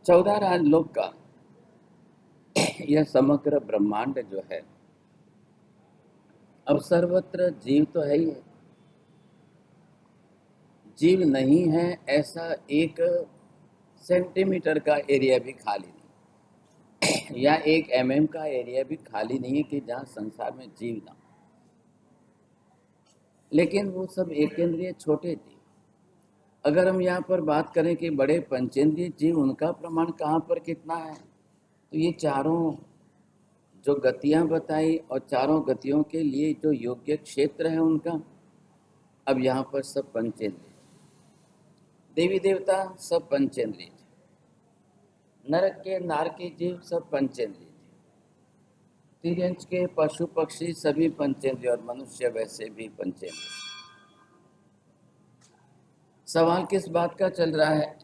14 राजलोक का यह समग्र ब्रह्मांड जो है, अब सर्वत्र जीव तो है ही है। जीव नहीं है ऐसा 1 सेंटीमीटर का एरिया भी खाली नहीं, या 1 mm का एरिया भी खाली नहीं है कि जहाँ संसार में जीव ना हो। लेकिन वो सब एकेंद्रीय छोटे जीव। अगर हम यहाँ पर बात करें कि बड़े पंचेंद्रीय जीव, उनका प्रमाण कहाँ पर कितना है, तो ये चारों जो गतियाँ बताई और चारों गतियों के लिए जो योग्य क्षेत्र है उनका, अब यहाँ पर सब पंचेंद्रिय, देवी देवता सब पंचेंद्रिय, नरक के नार के जीव सब पंचेंद्रिय, तिर्यंच के पशु पक्षी सभी पंचेंद्रिय और मनुष्य वैसे भी पंचेंद्रिय। सवाल किस बात का चल रहा है?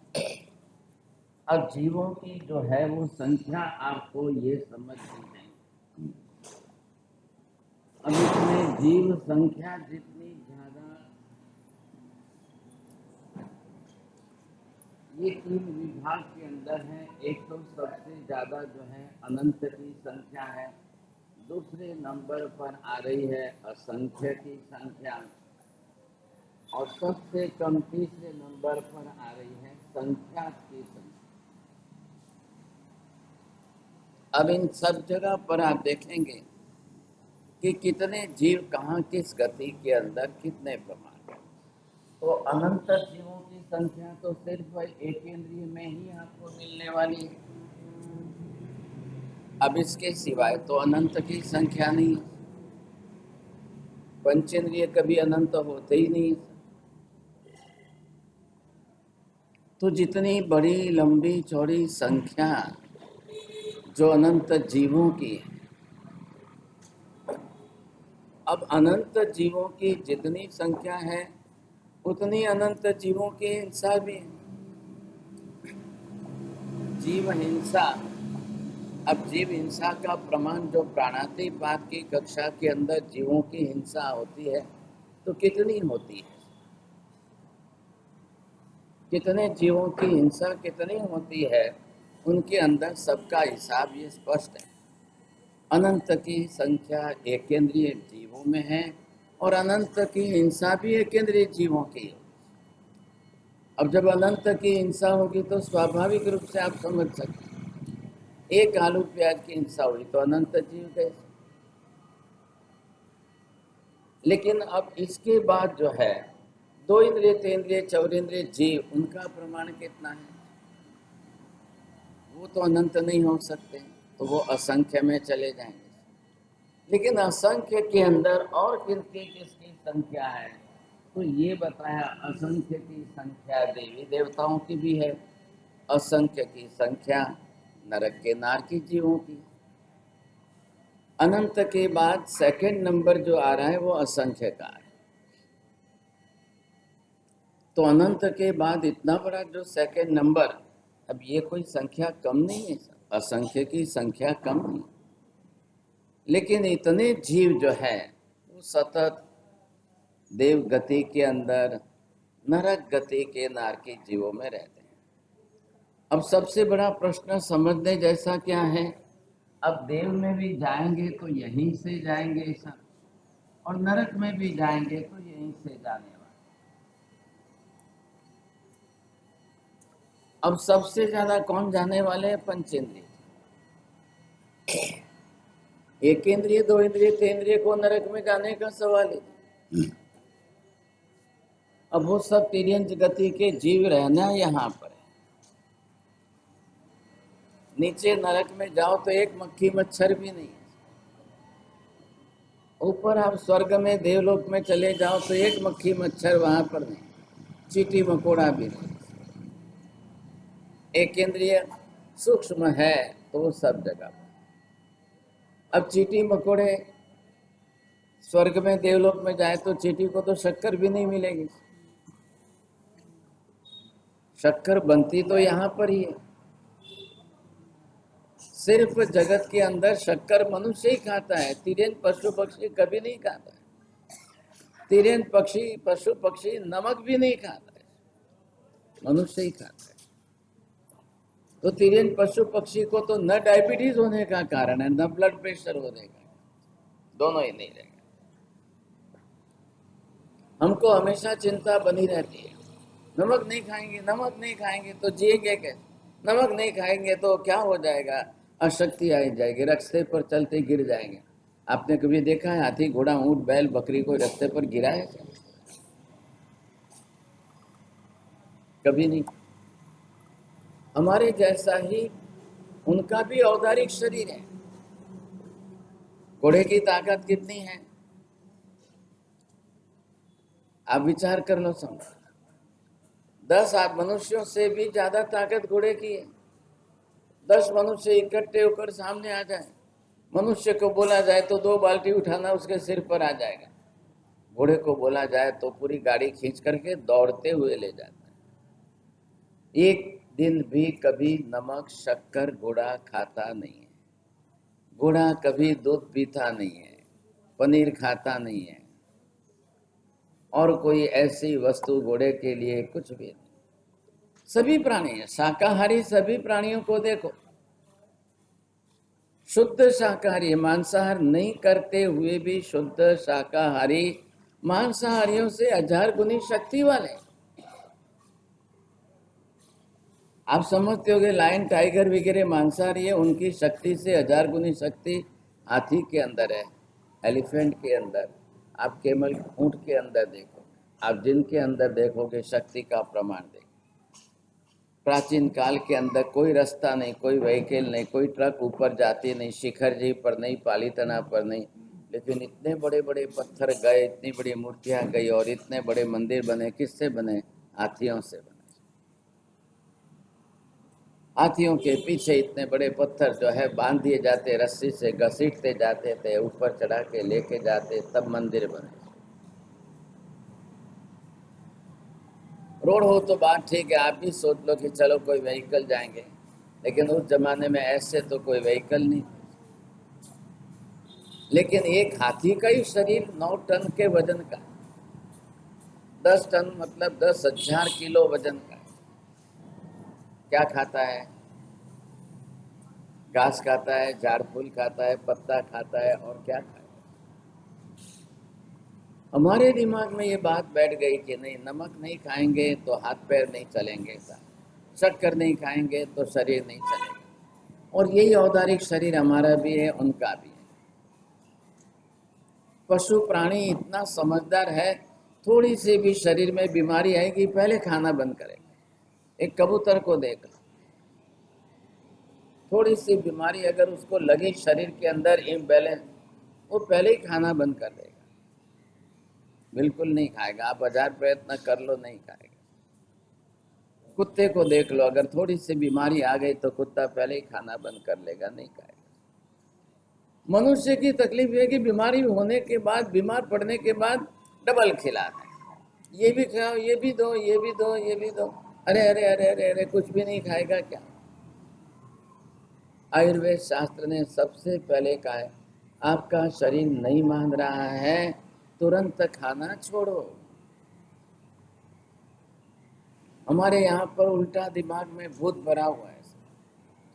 अब जीवों की जो है वो संख्या आपको ये समझनी है। अब इसमें जीव संख्या जितनी ज्यादा, ये 3 विभाग के अंदर है। एक तो सबसे ज्यादा जो है अनंत की संख्या है, दूसरे नंबर पर आ रही है असंख्य की संख्या, और सबसे कम तीसरे नंबर पर आ रही है संख्या की संख्या। अब इन सब जगह पर आप देखेंगे कि कितने जीव कहाँ किस गति के अंदर कितने प्रमाण है। तो अनंत जीवों की संख्या तो सिर्फ एकेंद्रीय में ही आपको मिलने वाली है। अब इसके सिवाय तो अनंत की संख्या नहीं, पंचेंद्रिय कभी अनंत होते ही नहीं। तो जितनी बड़ी लंबी चौड़ी संख्या जो अनंत जीवों की है, अब अनंत जीवों की जितनी संख्या है उतनी अनंत जीवों की हिंसा भी है। जीव हिंसा, अब जीव हिंसा का प्रमाण जो प्राणातिपात की कक्षा के अंदर जीवों की हिंसा होती है तो कितनी होती है, कितने जीवों की हिंसा कितनी होती है, उनके अंदर सबका हिसाब ये स्पष्ट है। अनंत की संख्या एकेंद्रीय जीवों में है और अनंत की हिंसा भी एकेंद्रीय जीवों की है। अब जब अनंत की हिंसा होगी तो स्वाभाविक रूप से आप समझ सकते हैं, एक आलू प्याज की हिंसा हुई तो अनंत जीव गए। लेकिन अब इसके बाद जो है 2 इंद्रिय 3 इंद्रिय 4 इंद्रिय जीव, उनका प्रमाण कितना है? वो तो अनंत नहीं हो सकते, तो वो असंख्य में चले जाएंगे। लेकिन असंख्य के अंदर और किसकी किसकी संख्या है, तो ये बताया असंख्य की संख्या देवी देवताओं की भी है, असंख्य की संख्या नरक के नार की जीवों की। अनंत के बाद सेकंड नंबर जो आ रहा है वो असंख्य का है। तो अनंत के बाद इतना बड़ा जो सेकंड नंबर, अब ये कोई संख्या कम नहीं है, असंख्य की संख्या कम नहीं, लेकिन इतने जीव जो है वो सतत देव गति के अंदर नरक गति के नार के जीवों में रहते हैं। अब सबसे बड़ा प्रश्न समझने जैसा क्या है, अब देव में भी जाएंगे तो यहीं से जाएंगे ऐसा, और नरक में भी जाएंगे तो यहीं से जाने वाले। अब सबसे ज्यादा कौन जाने वाले हैं? पंचेंद्रिय। एक इंद्रिय 2 इंद्रिय 3 इंद्रिय को नरक में जाने का सवाल है। अब वो सब तिर्यंच गति के जीव रहना यहाँ पर है। नीचे नरक में जाओ तो एक मक्खी मच्छर भी नहीं, ऊपर आप स्वर्ग में देवलोक में चले जाओ तो एक मक्खी मच्छर वहां पर नहीं, चींटी मकोड़ा भी नहीं। एक इंद्रिय सूक्ष्म है तो वो सब जगह पर। अब चींटी मकोड़े स्वर्ग में देवलोक में जाए तो चींटी को तो शक्कर भी नहीं मिलेगी, शक्कर बनती तो यहाँ पर ही है। सिर्फ जगत के अंदर शक्कर मनुष्य ही खाता है, तिर्यन पशु पक्षी कभी नहीं खाता है। तिर्यन पक्षी पशु पक्षी नमक भी नहीं खाता है, मनुष्य ही खाता है। तो तिर्यन पशु पक्षी को तो न डायबिटीज होने का कारण है, न ब्लड प्रेशर होने का, दोनों ही नहीं रहेगा। हमको हमेशा चिंता बनी रहती है, नमक नहीं खाएंगे, नमक नहीं खाएंगे तो जिएंगे कैसे, नमक नहीं खाएंगे तो क्या हो जाएगा, अशक्ति आ जाएगी, रास्ते पर चलते गिर जाएंगे। आपने कभी देखा है हाथी घोड़ा ऊंट बैल बकरी को रास्ते पर गिरा है? कभी नहीं। हमारे जैसा ही उनका भी औदारिक शरीर है। घोड़े की ताकत कितनी है आप विचार कर लो, समझ। 10 मनुष्यों से भी ज्यादा ताकत घोड़े की है। 10 मनुष्य इकट्ठे होकर सामने आ जाए, मनुष्य को बोला जाए तो 2 बाल्टी उठाना उसके सिर पर आ जाएगा, घोड़े को बोला जाए तो पूरी गाड़ी खींच करके दौड़ते हुए ले जाता है। एक दिन भी कभी नमक शक्कर घोड़ा खाता नहीं है, घोड़ा कभी दूध पीता नहीं है, पनीर खाता नहीं है, और कोई ऐसी वस्तु घोड़े के लिए कुछ भी नहीं। सभी प्राणी है शाकाहारी, सभी प्राणियों को देखो, शुद्ध शाकाहारी, मांसाहार नहीं करते हुए भी शुद्ध शाकाहारी मांसाहारियों से 1000 गुनी शक्ति वाले। आप समझते होगे लायन टाइगर वगैरह मांसाहारी है, उनकी शक्ति से 1000 गुनी शक्ति हाथी के अंदर है, एलिफेंट के अंदर, आप केमल ऊंट के अंदर देखो, आप जिनके अंदर देखोगे शक्ति का प्रमाण देखो। प्राचीन काल के अंदर कोई रास्ता नहीं, कोई व्हीकल नहीं, कोई ट्रक ऊपर जाती नहीं, शिखर जी पर नहीं, पालीतना पर नहीं, लेकिन इतने बड़े बड़े पत्थर गए, इतनी बड़ी मूर्तियां गई और इतने बड़े मंदिर बने, किससे बने? हाथियों से बने। हाथियों के पीछे इतने बड़े पत्थर जो है बांध दिए जाते, रस्सी से घसीटते जाते थे, ऊपर चढ़ा के लेके जाते, तब मंदिर बने। रोड हो तो बात ठीक है, आप भी सोच लो कि चलो कोई व्हीकल जाएंगे, लेकिन उस जमाने में ऐसे तो कोई व्हीकल नहीं। लेकिन एक हाथी का ही शरीर 9 टन के वजन का, 10 टन मतलब 10,000 किलो वजन का। क्या खाता है? घास खाता है, झाड़ फूल खाता है, पत्ता खाता है, और क्या खाता है? हमारे दिमाग में ये बात बैठ गई कि नहीं, नमक नहीं खाएंगे तो हाथ पैर नहीं चलेंगे, शक्कर नहीं खाएंगे तो शरीर नहीं चलेगा। और यही औदारिक शरीर हमारा भी है, उनका भी है। पशु प्राणी इतना समझदार है, थोड़ी सी भी शरीर में बीमारी आएगी पहले खाना बंद करेगा। एक कबूतर को देख लो, थोड़ी सी बीमारी अगर उसको लगी शरीर के अंदर इम्बैलेंस, वो पहले ही खाना बंद कर देगा, बिल्कुल नहीं खाएगा। आप 1000 प्रयत्न कर लो, नहीं खाएगा। कुत्ते को देख लो, अगर थोड़ी सी बीमारी आ गई तो कुत्ता पहले ही खाना बंद कर लेगा, नहीं खाएगा। मनुष्य की तकलीफ है कि बीमारी होने के बाद, बीमार पड़ने के बाद डबल खिलाना है, ये भी खाओ, ये भी दो, ये भी दो, ये भी दो। अरे अरे अरे अरे अरे, कुछ भी नहीं खाएगा क्या? आयुर्वेद शास्त्र ने सबसे पहले कहा है, आपका शरीर नहीं मान रहा है, तुरंत खाना छोड़ो। हमारे यहाँ पर उल्टा दिमाग में भूत भरा हुआ है।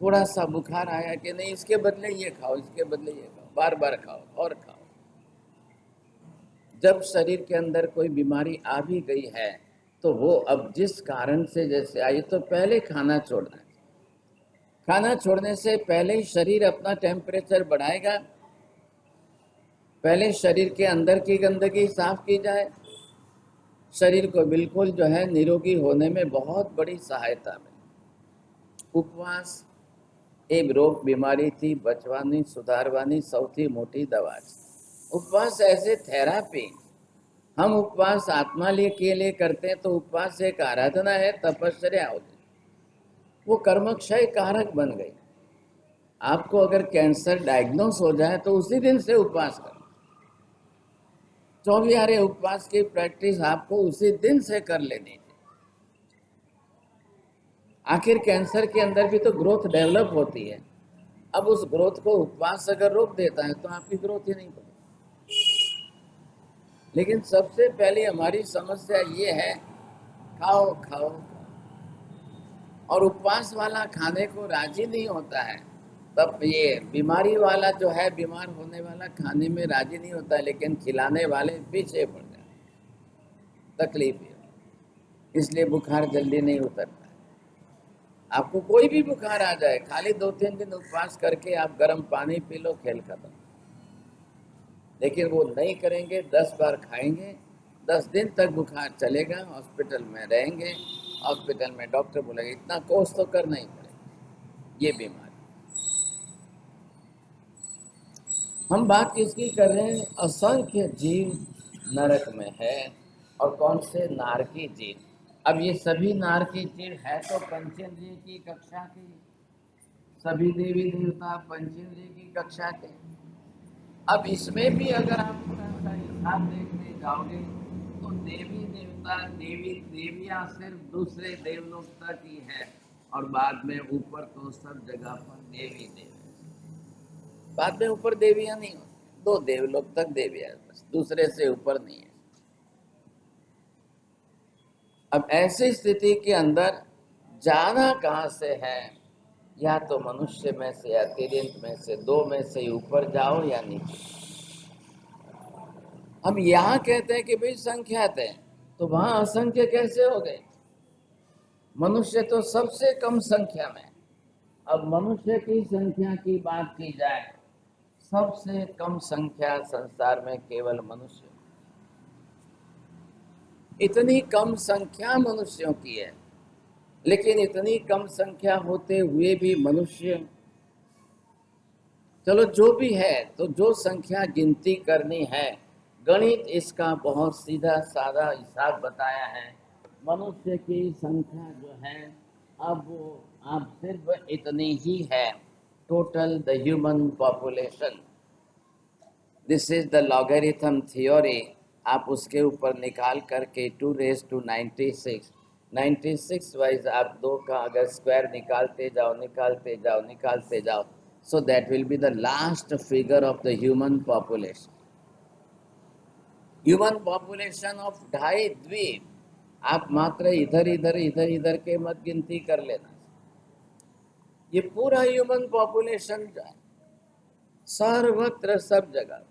थोड़ा सा बुखार आया कि नहीं, इसके बदले ये खाओ, इसके बदले ये खाओ, बार बार खाओ और खाओ। जब शरीर के अंदर कोई बीमारी आ भी गई है तो वो अब जिस कारण से जैसे आई, तो पहले खाना छोड़ना है। खाना छोड़ने से पहले ही शरीर अपना टेम्परेचर बढ़ाएगा, पहले शरीर के अंदर की गंदगी साफ की जाए, शरीर को बिल्कुल जो है निरोगी होने में बहुत बड़ी सहायता मिले। उपवास एक रोग बीमारी थी बचवानी सुधारवानी सौथी मोटी दवा છે। उपवास ऐसे थेरापी, हम उपवास आत्मा के लिए करते हैं तो उपवास एक आराधना है, तपस्या होती, वो कर्मक्षय कारक बन गई। आपको अगर कैंसर डायग्नोस हो जाए तो उसी दिन से उपवास करो, 24 उपवास की प्रैक्टिस आपको उसी दिन से कर लेनी चाहिए। आखिर कैंसर के अंदर भी तो ग्रोथ डेवलप होती है, अब उस ग्रोथ को उपवास अगर रोक देता है तो आपकी ग्रोथ ही नहीं बढ़ेगी। लेकिन सबसे पहले हमारी समस्या ये है, खाओ खाओ, और उपवास वाला खाने को राजी नहीं होता है, तब ये बीमारी वाला जो है, बीमार होने वाला खाने में राजी नहीं होता है, लेकिन खिलाने वाले पीछे पड़ जाते, तकलीफ है, इसलिए बुखार जल्दी नहीं उतरता है। आपको कोई भी बुखार आ जाए, खाली 2-3 दिन उपवास करके आप गर्म पानी पी लो, खेल खत्म। लेकिन वो नहीं करेंगे, 10 बार खाएंगे, 10 दिन तक बुखार चलेगा, हॉस्पिटल में रहेंगे, हॉस्पिटल में डॉक्टर बोलेगा इतना कोर्स तो करना ही पड़ेगा। ये बीमारी हम बात किसकी कर रहे हैं? असंख्य जीव नरक में है, और कौन से? नारकी जीव। अब ये सभी नारकी जीव है तो पंचेंद्रिय की कक्षा के, सभी देवी देवता पंचेंद्रिय की कक्षा के। अब इसमें भी अगर आप थोड़ा सा हिसाब देखते जाओगे तो देवी देवता, देवी देवियां सिर्फ दूसरे देवलोक तक ही है, और बाद में ऊपर तो सब जगह पर देवी देव, बाद में ऊपर देवियां नहीं होती, 2 देवलोक तक देवियां, बस दूसरे से ऊपर नहीं है। अब ऐसी स्थिति के अंदर जाना कहाँ से है? या तो मनुष्य में से या तिर्यंत में से, 2 में से ऊपर जाओ या नीचे। हम यहाँ कहते हैं कि भाई संख्यात है, तो वहां असंख्य कैसे हो गए? मनुष्य तो सबसे कम संख्या में। अब मनुष्य की संख्या की बात की जाए, सबसे कम संख्या संसार में केवल मनुष्य। इतनी कम संख्या मनुष्यों की है, लेकिन इतनी कम संख्या होते हुए भी मनुष्य, चलो जो भी है, तो जो संख्या गिनती करनी है, गणित इसका बहुत सीधा साधा हिसाब बताया है। मनुष्य की संख्या जो है, अब वो आप सिर्फ इतनी ही है, total the human population. This is the logarithm theory. आप उसके ऊपर निकाल करके 2 raised to 96, 96 वाइज आप 2 का अगर स्क्वायर निकालते जाओ, निकालते जाओ, निकालते जाओ, so that will be the last figure of the human population. Human population of 2.5 द्वीप, आप मात्र इधर इधर इधर इधर के मत गिनती कर लेना, ये पूरा ह्यूमन पॉपुलेशन जो है, सर्वत्र सब जगह,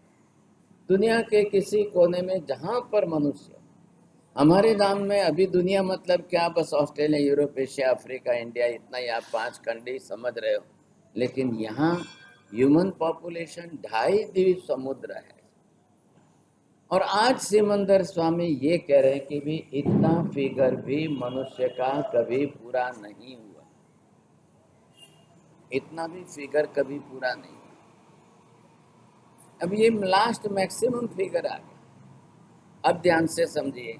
दुनिया के किसी कोने में जहां पर मनुष्य, हमारे नाम में अभी दुनिया मतलब क्या? बस Australia, Europe, Asia, Africa, India, इतना ही आप 5 खंड ही समझ रहे हो। लेकिन यहाँ ह्यूमन पॉपुलेशन 2.5 द्वीप समुद्र है। और आज सिमंदर स्वामी ये कह रहे हैं कि भी इतना फिगर भी मनुष्य का कभी पूरा नहीं हुआ, इतना भी फिगर कभी पूरा नहीं हुआ। अब ये लास्ट मैक्सिमम फिगर आ गया। अब ध्यान से समझिए,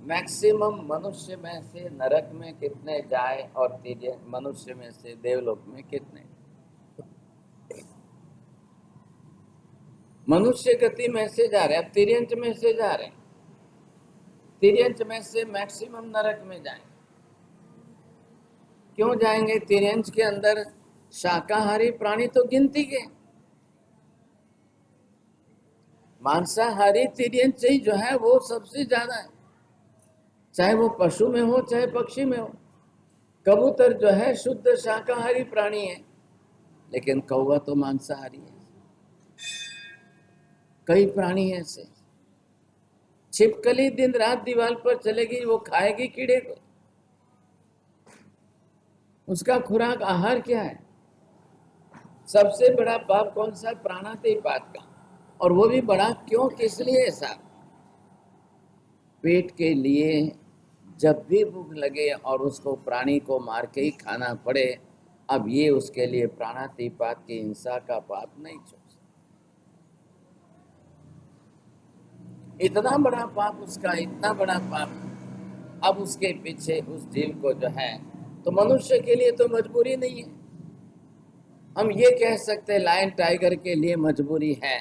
मैक्सिमम मनुष्य में से नरक में कितने जाए, और मनुष्य में से देवलोक में कितने। मनुष्य गति में से जा रहे हैं, अब तिर्यंत में से जा रहे हैं, तिर्यंत में से मैक्सिमम नरक में जाए। क्यों जाएंगे? तिर्यंत के अंदर शाकाहारी प्राणी तो गिनती के, मांसाहारी तिर्यंत ही जो है वो सबसे ज्यादा है, चाहे वो पशु में हो चाहे पक्षी में हो। कबूतर जो है शुद्ध शाकाहारी प्राणी है, लेकिन कौवा तो मांसाहारी है। कई प्राणी ऐसे, छिपकली दिन रात दीवार पर चलेगी, वो खाएगी कीड़े को, उसका खुराक आहार क्या है? सबसे बड़ा पाप कौन सा? प्राणातिपात का। और वो भी बड़ा क्यों, किस लिए? ऐसा पेट के लिए, जब भी भूख लगे और उसको प्राणी को मार के ही खाना पड़े। अब ये उसके लिए प्राणातिपात की हिंसा का पाप नहीं छोड़ सकता, इतना बड़ा पाप उसका, इतना बड़ा पाप। अब उसके पीछे उस जीव को जो है, तो मनुष्य के लिए तो मजबूरी नहीं है। हम ये कह सकते हैं लायन टाइगर के लिए मजबूरी है,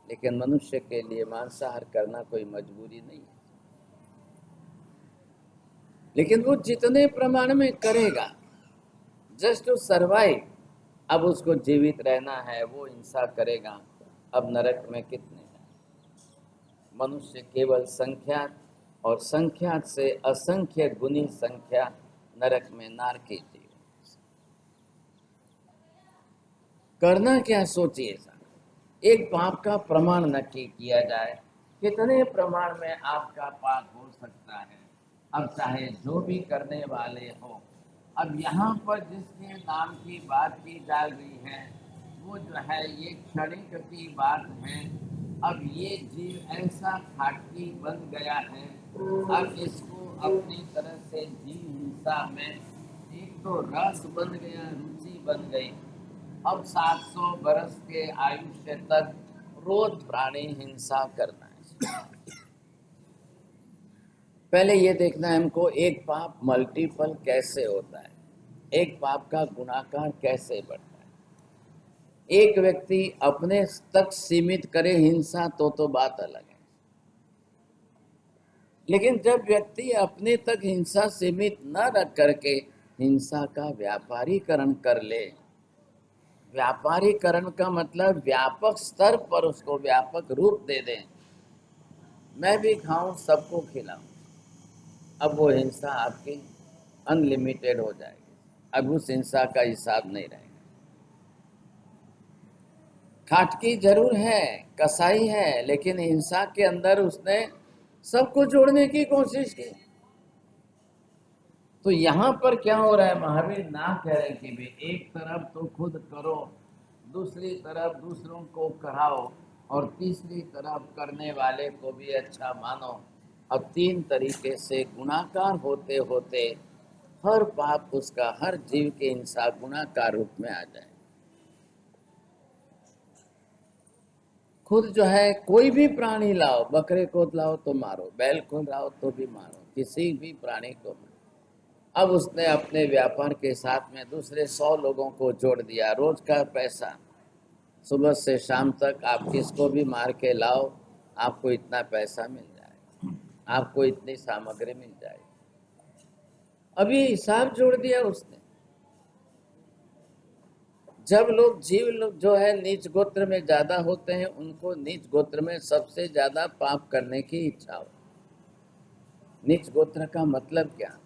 लेकिन मनुष्य के लिए मांसाहार करना कोई मजबूरी नहीं है। लेकिन वो जितने प्रमाण में करेगा जस्ट टू सर्वाइव, अब उसको जीवित रहना है, वो हिंसा करेगा। अब नरक में कितने हैं? मनुष्य केवल संख्या, और संख्या से असंख्य गुनी संख्या नरक में नारकी जीवन। करना क्या, सोचिए सर। एक पाप का प्रमाण नक्की किया जाए, कितने प्रमाण में आपका पाप हो सकता है। अब चाहे जो भी करने वाले हो, अब यहाँ पर जिसके नाम की बात की जा रही है वो जो है ये क्षणिक की बात है। अब ये जीव ऐसा खाटकी बन गया है, अब इसको अपनी तरह से जीव हिंसा में एक तो रस बन गया, रुचि बन गई। अब 700 बरस के आयुष्य तक रोज प्राणी हिंसा करना है। पहले ये देखना है हमको, एक पाप मल्टीपल कैसे होता है, एक पाप का गुणाकार कैसे बढ़ता है। एक व्यक्ति अपने तक सीमित करे हिंसा तो बात अलग है, लेकिन जब व्यक्ति अपने तक हिंसा सीमित न रख करके हिंसा का व्यापारीकरण कर ले, व्यापारीकरण का मतलब व्यापक स्तर पर उसको व्यापक रूप दे दें, मैं भी खाऊं सबको खिलाऊं, अब वो हिंसा आपकी अनलिमिटेड हो जाएगी। अब उस हिंसा का हिसाब नहीं रहेगा। खाटकी जरूर है, कसाई है, लेकिन हिंसा के अंदर उसने सबको जोड़ने की कोशिश की। तो यहाँ पर क्या हो रहा है, महावीर ना कह रहे कि भी एक तरफ तो खुद करो, दूसरी तरफ दूसरों को कराओ, और तीसरी तरफ करने वाले को भी अच्छा मानो। अब तीन तरीके से गुणाकार होते होते हर पाप उसका, हर जीव के हिंसा गुणाकार रूप में आ जाए। खुद जो है कोई भी प्राणी लाओ, बकरे को लाओ तो मारो, बैल को लाओ तो भी मारो, किसी भी प्राणी को मारो। अब उसने अपने व्यापार के साथ में दूसरे 100 लोगों को जोड़ दिया। रोज का पैसा, सुबह से शाम तक आप किसको भी मार के लाओ, आपको इतना पैसा मिल जाएगा, आपको इतनी सामग्री मिल जाएगी। अभी हिसाब जोड़ दिया उसने। जब लोग जीव लोग जो है नीच गोत्र में ज्यादा होते हैं, उनको नीच गोत्र में सबसे ज्यादा पाप करने की इच्छा हो। नीच गोत्र का मतलब क्या,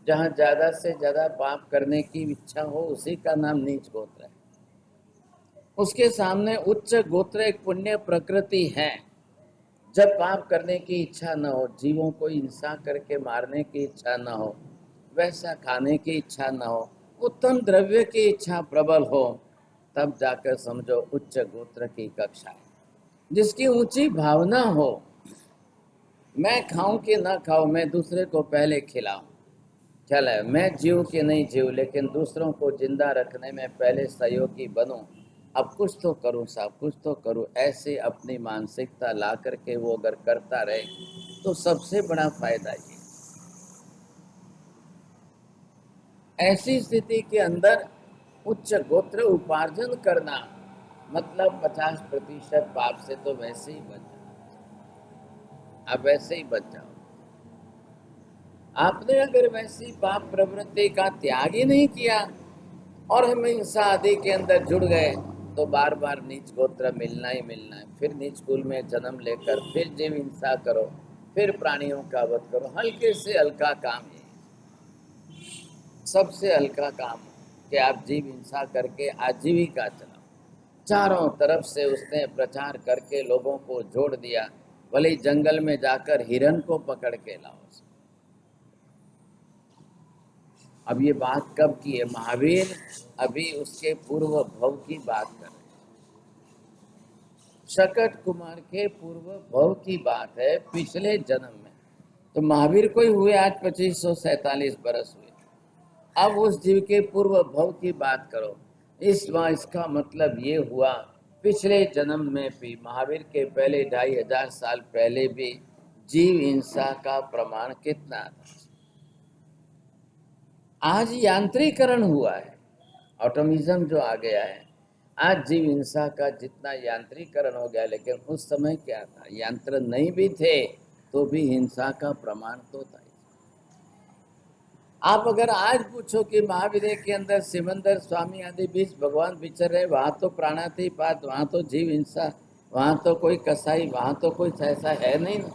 जहाँ ज्यादा से ज्यादा पाप करने की इच्छा हो उसी का नाम नीच गोत्र है। उसके सामने उच्च गोत्र एक पुण्य प्रकृति है। जब पाप करने की इच्छा न हो, जीवों को हिंसा करके मारने की इच्छा न हो, वैसा खाने की इच्छा न हो, उत्तम द्रव्य की इच्छा प्रबल हो, तब जाकर समझो उच्च गोत्र की कक्षा है। जिसकी ऊंची भावना हो, मैं खाऊं कि ना खाऊं, मैं दूसरे को पहले खिलाऊं, चले मैं जीव कि नहीं जीव, लेकिन दूसरों को जिंदा रखने में पहले सहयोगी बनूं, अब कुछ तो करूं साहब, कुछ तो करूं, ऐसे अपनी मानसिकता ला करके वो अगर करता रहे तो सबसे बड़ा फायदा ये। ऐसी स्थिति के अंदर उच्च गोत्र उपार्जन करना मतलब 50% पाप से तो वैसे ही बच जाओ, आप वैसे ही बच जाओ। आपने अगर वैसी पाप प्रवृत्ति का त्याग ही नहीं किया और हम हिंसा आदि के अंदर जुड़ गए, तो बार बार नीच गोत्र मिलना ही मिलना है। फिर नीच कुल में जन्म लेकर फिर जीव हिंसा करो, फिर प्राणियों का वध करो। हल्के से हल्का काम है, सबसे हल्का काम कि आप जीव हिंसा करके आजीविका चलाओ। चारों तरफ से उसने प्रचार करके लोगों को जोड़ दिया, भले जंगल में जाकर हिरण को पकड़ के लाओ। अब ये बात कब की है, महावीर अभी उसके पूर्व भव की बात कर रहे हैं। शकट कुमार के पूर्व भव की बात है, पिछले जन्म में। तो महावीर को ही हुए आज 2547 बरस हुए। अब उस जीव के पूर्व भव की बात करो। इसका मतलब ये हुआ पिछले जन्म में भी, महावीर के पहले 2500 साल पहले भी जीव हिंसा का प्रमाण कितना था। आज यांत्रिकरण हुआ है, ऑटोमिज्म जो आ गया है, आज जीव हिंसा का जितना यांत्रिकरण हो गया, लेकिन उस समय क्या था, यंत्र नहीं भी थे तो भी हिंसा का प्रमाण तो था। आप अगर आज पूछो कि महावीर के अंदर सिमंदर स्वामी आदि बीच भगवान विचर रहे, वहां तो प्राणातिपात, वहां तो जीव हिंसा, वहां तो कोई कसाई, वहां तो कोई ऐसा है नहीं ना,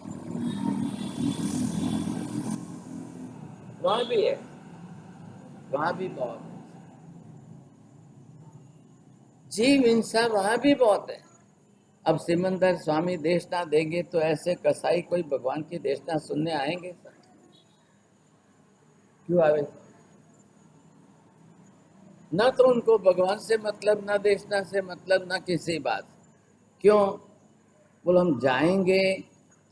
वहां भी है। वहां भी बहुत है। जीव हिंसा वहां भी बहुत है। अब सिमंदर स्वामी देशना देंगे तो ऐसे कसाई कोई भगवान की देशना सुनने आएंगे? क्यों आवे? ना तो उनको भगवान से मतलब, ना देशना से मतलब, ना किसी बात। क्यों? बोलो हम जाएंगे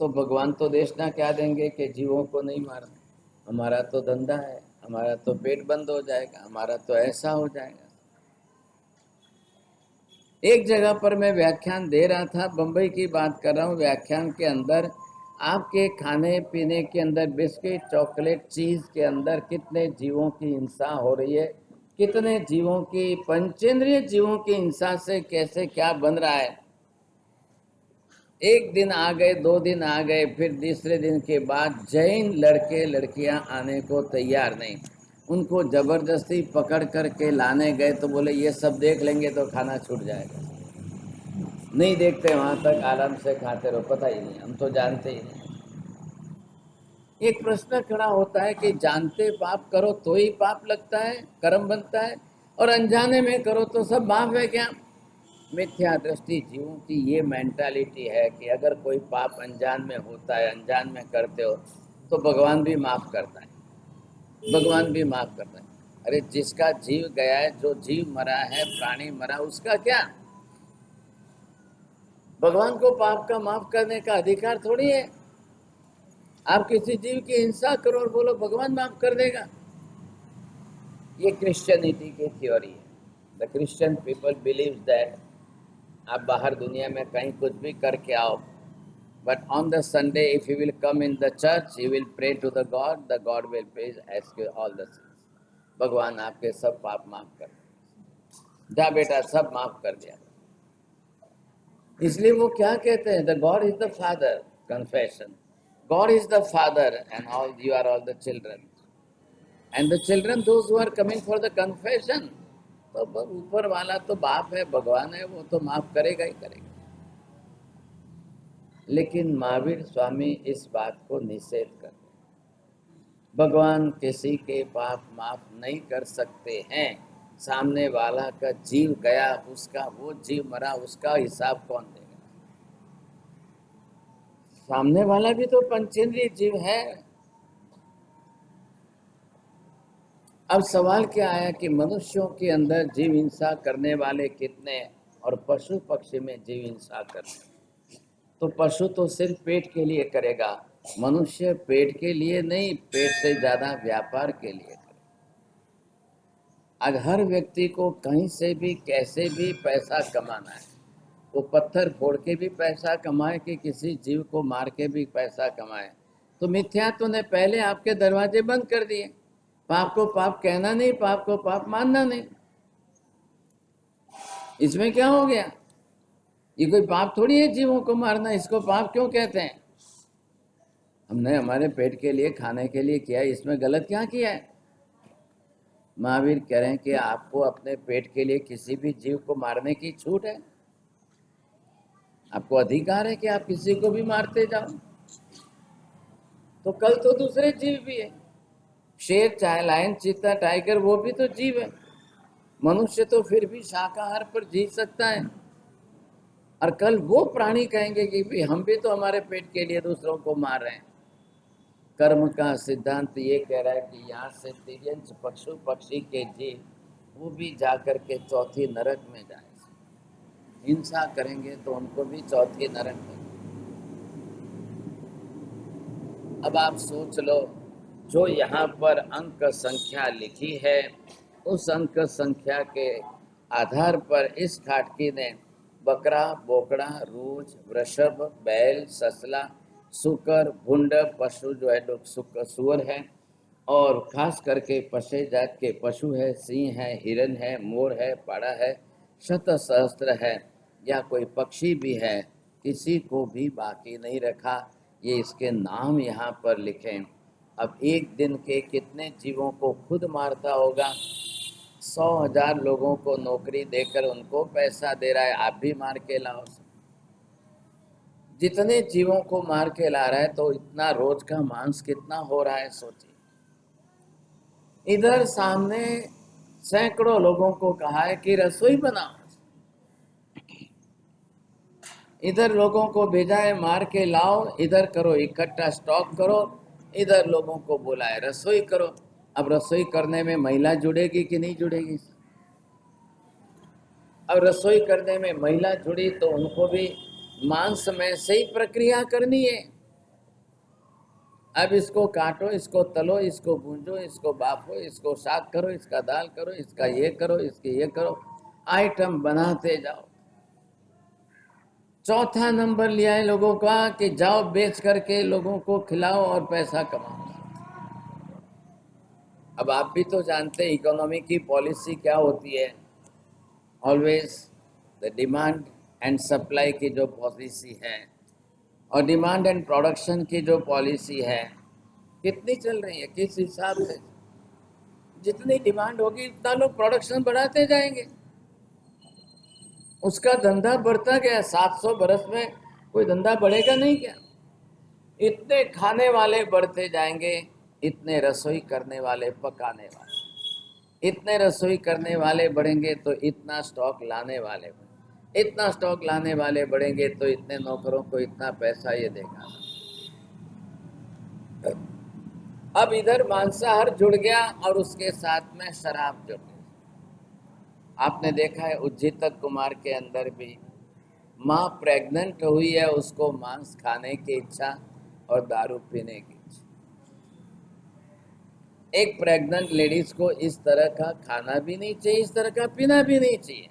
तो भगवान तो देशना क्या देंगे कि जीवों को नहीं मारना, हमारा तो धंधा है, हमारा तो पेट बंद हो जाएगा, हमारा तो ऐसा हो जाएगा। एक जगह पर मैं व्याख्यान दे रहा था, बंबई की बात कर रहा हूँ, व्याख्यान के अंदर आपके खाने पीने के अंदर बिस्किट, चॉकलेट, चीज के अंदर कितने जीवों की हिंसा हो रही है, कितने जीवों की, पंचेंद्रिय जीवों की हिंसा से कैसे क्या बन रहा है। एक दिन आ गए, 2 दिन आ गए, फिर तीसरे दिन के बाद जैन लड़के लड़कियां आने को तैयार नहीं। उनको जबरदस्ती पकड़ करके लाने गए तो बोले ये सब देख लेंगे तो खाना छूट जाएगा। नहीं देखते, वहां तक आराम से खाते रहो, पता ही नहीं, हम तो जानते ही नहीं। एक प्रश्न खड़ा होता है कि जानते पाप करो तो ही पाप लगता है, कर्म बनता है, और अनजाने में करो तो सब माफ है क्या? मिथ्या दृष्टि जीवों की ये मेंटालिटी है कि अगर कोई पाप अनजान में होता है, अनजान में करते हो, तो भगवान भी माफ करता है, भगवान भी माफ करता है। अरे जिसका जीव गया है, जो जीव मरा है, प्राणी मरा, उसका क्या? भगवान को पाप का माफ करने का अधिकार थोड़ी है। आप किसी जीव की हिंसा करो और बोलो भगवान माफ कर देगा। ये क्रिश्चियनिटी की थ्योरी है। The Christian people believe that आप बाहर दुनिया में कहीं कुछ भी करके आओ, but on the Sunday if you will come in the church, you will pray to the God will please ask all the sins. भगवान आपके सब पाप माफ कर, जा बेटा सब माफ कर दिया। इसलिए वो क्या कहते हैं, the God is the father, confession, God is the father and all you are all the children, and the children those who are coming for the confession. तो ऊपर वाला तो बाप है, भगवान है, वो तो माफ करेगा ही करेगा। लेकिन महावीर स्वामी इस बात को निषेध करते हैं। भगवान किसी के पाप माफ नहीं कर सकते हैं। सामने वाला का जीव गया, उसका, वो जीव मरा, उसका हिसाब कौन देगा? सामने वाला भी तो पंचेंद्रिय जीव है। अब सवाल क्या आया कि मनुष्यों के अंदर जीव हिंसा करने वाले कितने, और पशु पक्षी में जीव हिंसा करने, तो पशु तो सिर्फ पेट के लिए करेगा, मनुष्य पेट के लिए नहीं, पेट से ज्यादा व्यापार के लिए करेगा। आज हर व्यक्ति को कहीं से भी कैसे भी पैसा कमाना है, वो पत्थर फोड़ के भी पैसा कमाए कि किसी जीव को मार के भी पैसा कमाए। तो मिथ्यात्व ने पहले आपके दरवाजे बंद कर दिए। पाप को पाप कहना नहीं, पाप को पाप मानना नहीं, इसमें क्या हो गया? ये कोई पाप थोड़ी है जीवों को मारना, इसको पाप क्यों कहते हैं? हमने हमारे पेट के लिए, खाने के लिए किया, इसमें गलत क्या किया है? महावीर कह रहे हैं कि आपको अपने पेट के लिए किसी भी जीव को मारने की छूट है, आपको अधिकार है कि आप किसी को भी मारते जाओ। तो कल तो दूसरे जीव भी है, शेर चाहे लायन, चीता, टाइगर, वो भी तो जीव है। मनुष्य तो फिर भी शाकाहार पर जी सकता है, और कल वो प्राणी कहेंगे कि भी हम भी तो हमारे पेट के लिए दूसरों को मार रहे हैं। कर्म का सिद्धांत ये कह रहा है कि यहाँ से तिर्यंच पशु पक्षी के जीव, वो भी जाकर के चौथी नरक में जाए। हिंसा करेंगे तो उनको भी चौथी नरक में। अब आप सोच लो, जो यहाँ पर अंक संख्या लिखी है, उस अंक संख्या के आधार पर इस खाटकी ने बकरा, बोकड़ा, रूज, वृषभ, बैल, ससला, सुकर, भुंड पशु जो है, सुअर है, और खास करके पशे जात के पशु है, सिंह है, हिरन है, मोर है, पाड़ा है, शत सहस्त्र है, या कोई पक्षी भी है, किसी को भी बाकी नहीं रखा। ये इसके नाम यहाँ पर लिखें। अब एक दिन के कितने जीवों को खुद मारता होगा? 100,000 लोगों को नौकरी देकर उनको पैसा दे रहा है, आप भी मार के लाओ। जितने जीवों को मार के ला रहा है, तो इतना रोज का मांस कितना हो रहा है, सोचिए। इधर सामने सैकड़ों लोगों को कहा है कि रसोई बनाओ, इधर लोगों को भेजा है मार के लाओ, इधर करो इकट्ठा स्टॉक करो, इधर लोगों को बोला है रसोई करो। अब रसोई करने में महिला जुड़ेगी कि नहीं जुड़ेगी? अब रसोई करने में महिला जुड़ी तो उनको भी मांस में से ही प्रक्रिया करनी है। अब इसको काटो, इसको तलो, इसको भूंजो, इसको बाफो, इसको साग करो, इसका दाल करो, इसका ये करो, इसके ये करो, आइटम बनाते जाओ। चौथा नंबर लिया है लोगों का कि जाओ बेच करके लोगों को खिलाओ और पैसा कमाओ। अब आप भी तो जानते हैं इकोनॉमी की पॉलिसी क्या होती है। Always the demand and supply की जो पॉलिसी है और डिमांड एंड प्रोडक्शन की जो पॉलिसी है, कितनी चल रही है, किस हिसाब से? जितनी डिमांड होगी उतना लोग प्रोडक्शन बढ़ाते जाएंगे, उसका धंधा बढ़ता गया। 700 बरस में कोई धंधा बढ़ेगा नहीं क्या? इतने खाने वाले बढ़ते जाएंगे, इतने रसोई करने वाले, पकाने वाले, इतने रसोई करने वाले बढ़ेंगे तो इतना स्टॉक लाने वाले बढ़ेंगे, इतना स्टॉक लाने वाले बढ़ेंगे तो इतने नौकरों को इतना पैसा ये देगा। अब इधर मांसाहार जुड़ गया और उसके साथ में शराब जुड़ गई। आपने देखा है उज्जित कुमार के अंदर भी माँ प्रेग्नेंट हुई है, उसको मांस खाने की इच्छा और दारू पीने की इच्छा। एक प्रेग्नेंट लेडीज को इस तरह का खाना भी नहीं चाहिए, इस तरह का पीना भी नहीं चाहिए।